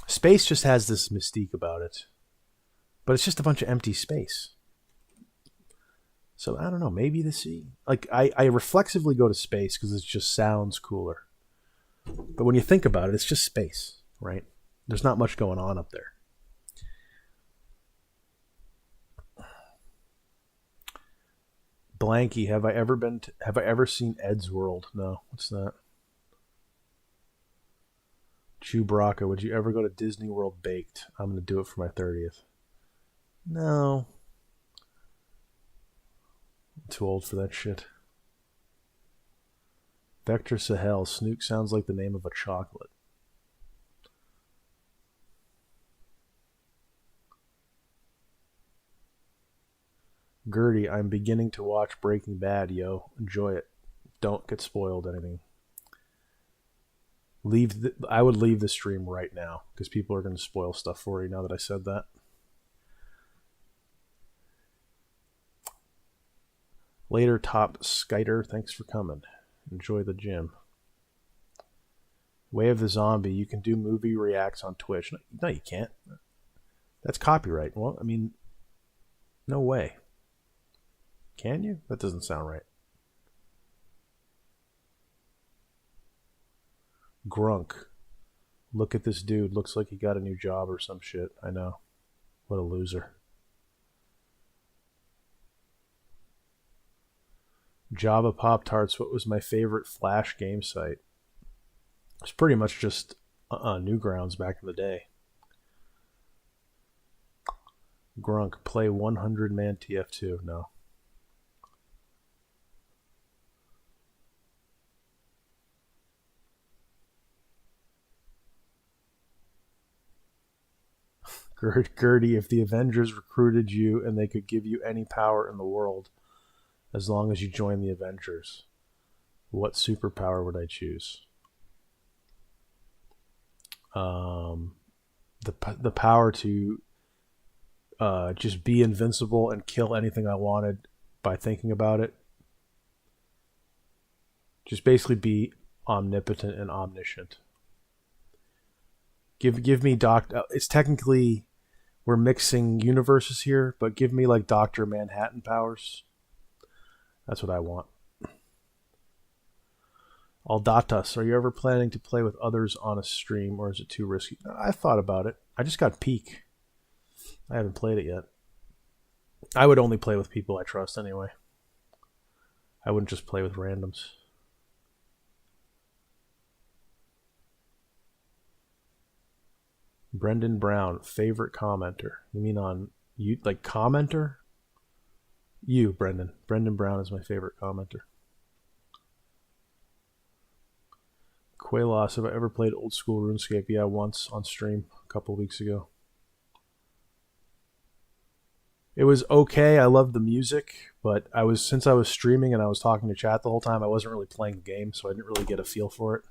Space just has this mystique about it, but it's just a bunch of empty space. So I don't know. Maybe the sea. Like I reflexively go to space because it just sounds cooler. But when you think about it, it's just space, right? There's not much going on up there. Blanky, have I ever seen Ed's World? No, what's that? Chewbacca, would you ever go to Disney World baked? I'm gonna do it for my 30th. No. I'm too old for that shit. Vector Sahel, Snook sounds like the name of a chocolate. Gertie, I'm beginning to watch Breaking Bad, yo. Enjoy it. Don't get spoiled anything. I would leave the stream right now because people are going to spoil stuff for you now that I said that. Later, Top Skiter, thanks for coming. Enjoy the gym. Way of the Zombie, you can do movie reacts on Twitch. No, you can't. That's copyright. Well, I mean, no way. Can you? That doesn't sound right. Grunk. Look at this dude. Looks like he got a new job or some shit. I know. What a loser. Java Pop-Tarts. What was my favorite Flash game site? It's pretty much just Newgrounds back in the day. Grunk. Play 100-man TF2. No. Gertie, if the Avengers recruited you and they could give you any power in the world as long as you join the Avengers, what superpower would I choose? The power to just be invincible and kill anything I wanted by thinking about it. Just basically be omnipotent and omniscient. Give me it's technically we're mixing universes here, but give me like Dr. Manhattan powers. That's what I want. Aldatas, are you ever planning to play with others on a stream, or is it too risky? I thought about it. I just got Peak. I haven't played it yet. I would only play with people I trust anyway. I wouldn't just play with randoms. Brendan Brown, favorite commenter. You mean on you like commenter? You, Brendan. Brendan Brown is my favorite commenter. Quaylos, have I ever played old school RuneScape? Yeah, once on stream a couple weeks ago. It was okay. I loved the music, but since I was streaming and I was talking to chat the whole time, I wasn't really playing the game, so I didn't really get a feel for it.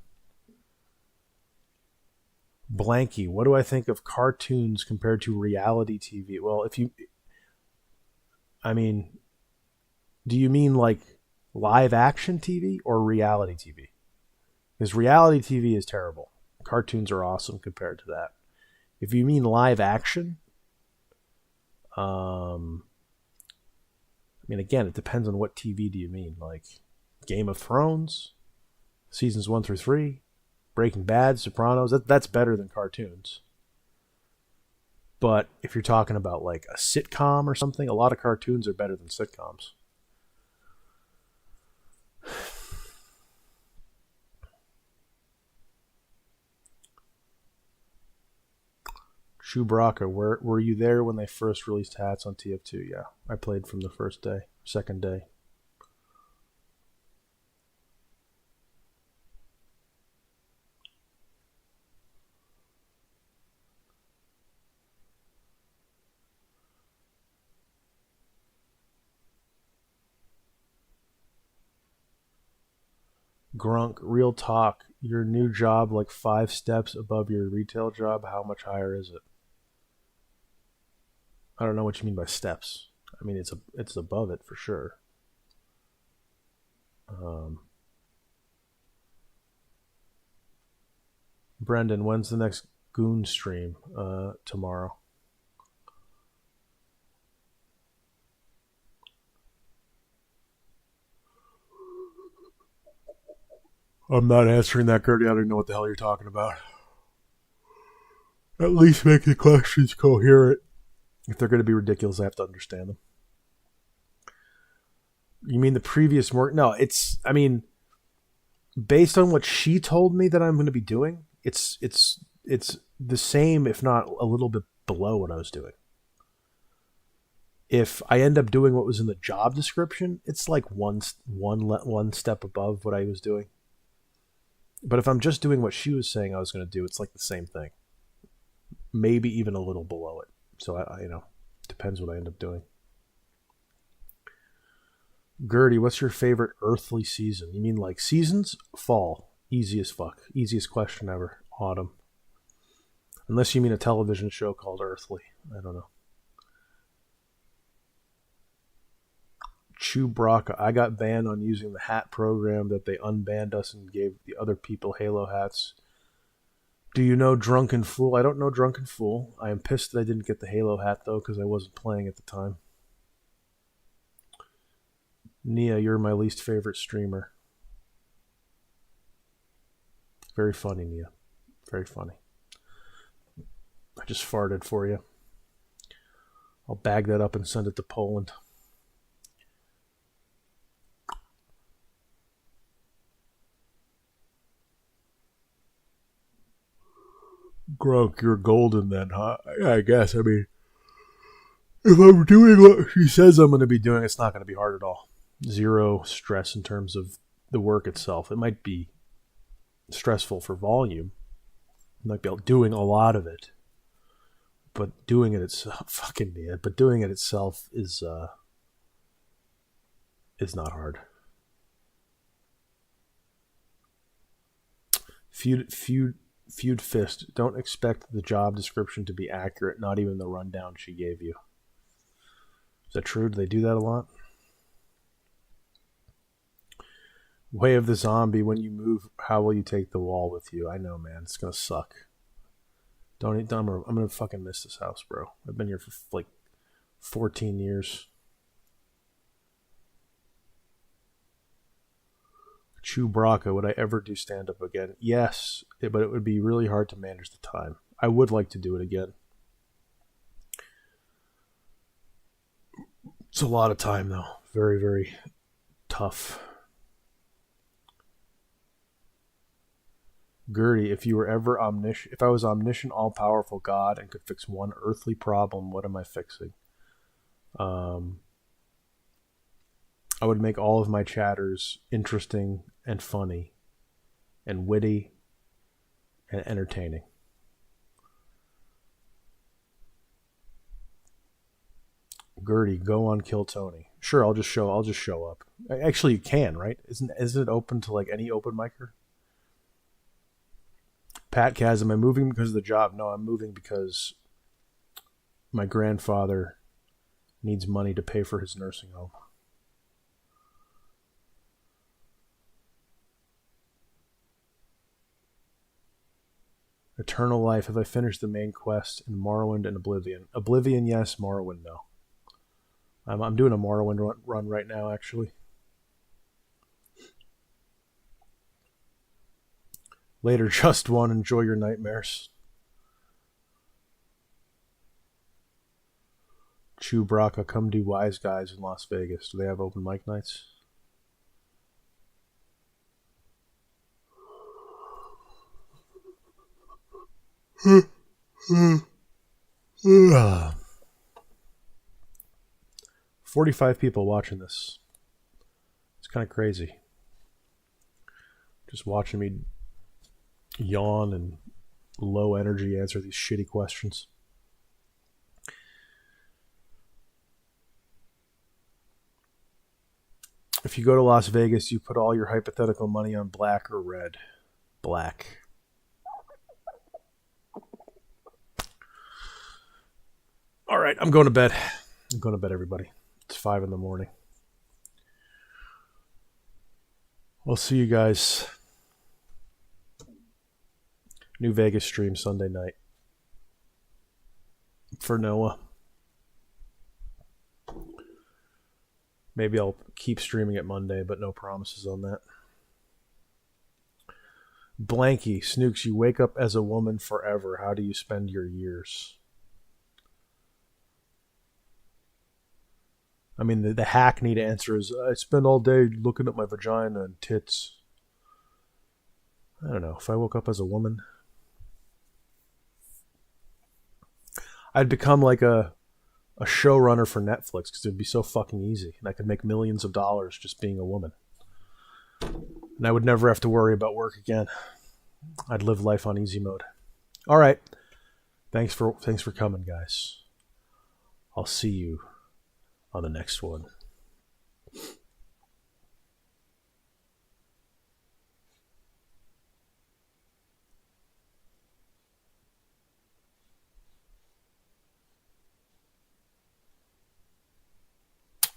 Blanky, what do I think of cartoons compared to reality TV? Well, do you mean like live action TV or reality TV? Because reality TV is terrible. Cartoons are awesome compared to that. If you mean live action, I mean, again, it depends on what TV do you mean. Like Game of Thrones, seasons 1 through 3, Breaking Bad, Sopranos. That's better than cartoons. But if you're talking about like a sitcom or something, a lot of cartoons are better than sitcoms. Chewbacca, were you there when they first released hats on TF2? Yeah, I played from the first day, second day. Grunk, real talk. Your new job like 5 steps above your retail job. How much higher is it? I don't know what you mean by steps. I mean it's above it for sure. Brendan, when's the next Goon stream? Tomorrow. I'm not answering that, Gertie. I don't even know what the hell you're talking about. At least make the questions coherent. If they're going to be ridiculous, I have to understand them. You mean the previous work? No, I mean, based on what she told me that I'm going to be doing, it's the same, if not a little bit below what I was doing. If I end up doing what was in the job description, it's like one step above what I was doing. But if I'm just doing what she was saying I was going to do, it's like the same thing. Maybe even a little below it. So I depends what I end up doing. Gertie, what's your favorite earthly season? You mean like seasons? Fall. Easy as fuck. Easiest question ever. Autumn. Unless you mean a television show called Earthly. I don't know. Chewbacca. I got banned on using the hat program that they unbanned us and gave the other people Halo hats. Do you know Drunken Fool? I don't know Drunken Fool. I am pissed that I didn't get the Halo hat, though, because I wasn't playing at the time. Nia, you're my least favorite streamer. Very funny, Nia. Very funny. I just farted for you. I'll bag that up and send it to Poland. Grunk, you're golden then, huh? Yeah, I guess. I mean, if I'm doing what she says I'm going to be doing, it's not going to be hard at all. Zero stress in terms of the work itself. It might be stressful for volume. You might be doing a lot of it. But doing it itself, but doing it itself is not hard. Feud Fist, don't expect the job description to be accurate, not even the rundown she gave you. Is that true? Do they do that a lot? Way of the Zombie, when you move, how will you take the wall with you? I know, man. It's going to suck. I'm going to fucking miss this house, bro. I've been here for like 14 years. Chewbacca, would I ever do stand-up again? Yes, but it would be really hard to manage the time. I would like to do it again. It's a lot of time, though. Very, very tough. Gertie, if I was omniscient, all-powerful God and could fix one earthly problem, what am I fixing? I would make all of my chatters interesting and funny and witty and entertaining. Gertie, go on Kill Tony. Sure, I'll just show up. Actually, you can, right? Isn't it open to like any open micer? Pat Kaz, am I moving because of the job? No, I'm moving because my grandfather needs money to pay for his nursing home. Eternal life. Have I finished the main quest in Morrowind and Oblivion? Oblivion, yes. Morrowind, no. I'm doing a Morrowind run right now, actually. Later, just one. Enjoy your nightmares. Chewbacca, come do Wise Guys in Las Vegas. Do they have open mic nights? 45 people watching this. It's kind of crazy. Just watching me yawn and low energy answer these shitty questions. If you go to Las Vegas, you put all your hypothetical money on black or red. Black. All right, I'm going to bed. I'm going to bed, everybody. It's 5 in the morning. We'll see you guys. New Vegas stream Sunday night. For Noah. Maybe I'll keep streaming it Monday, but no promises on that. Blanky, Snooks, you wake up as a woman forever. How do you spend your years? I mean, the hackneyed answer is, I spend all day looking at my vagina and tits. I don't know. If I woke up as a woman, I'd become like a showrunner for Netflix because it would be so fucking easy. And I could make millions of dollars just being a woman. And I would never have to worry about work again. I'd live life on easy mode. All right. Thanks for coming, guys. I'll see you on the next one.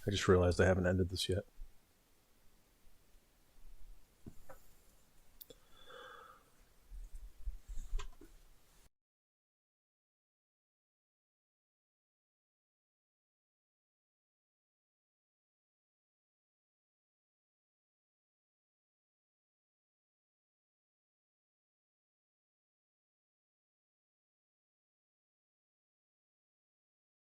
I just realized I haven't ended this yet.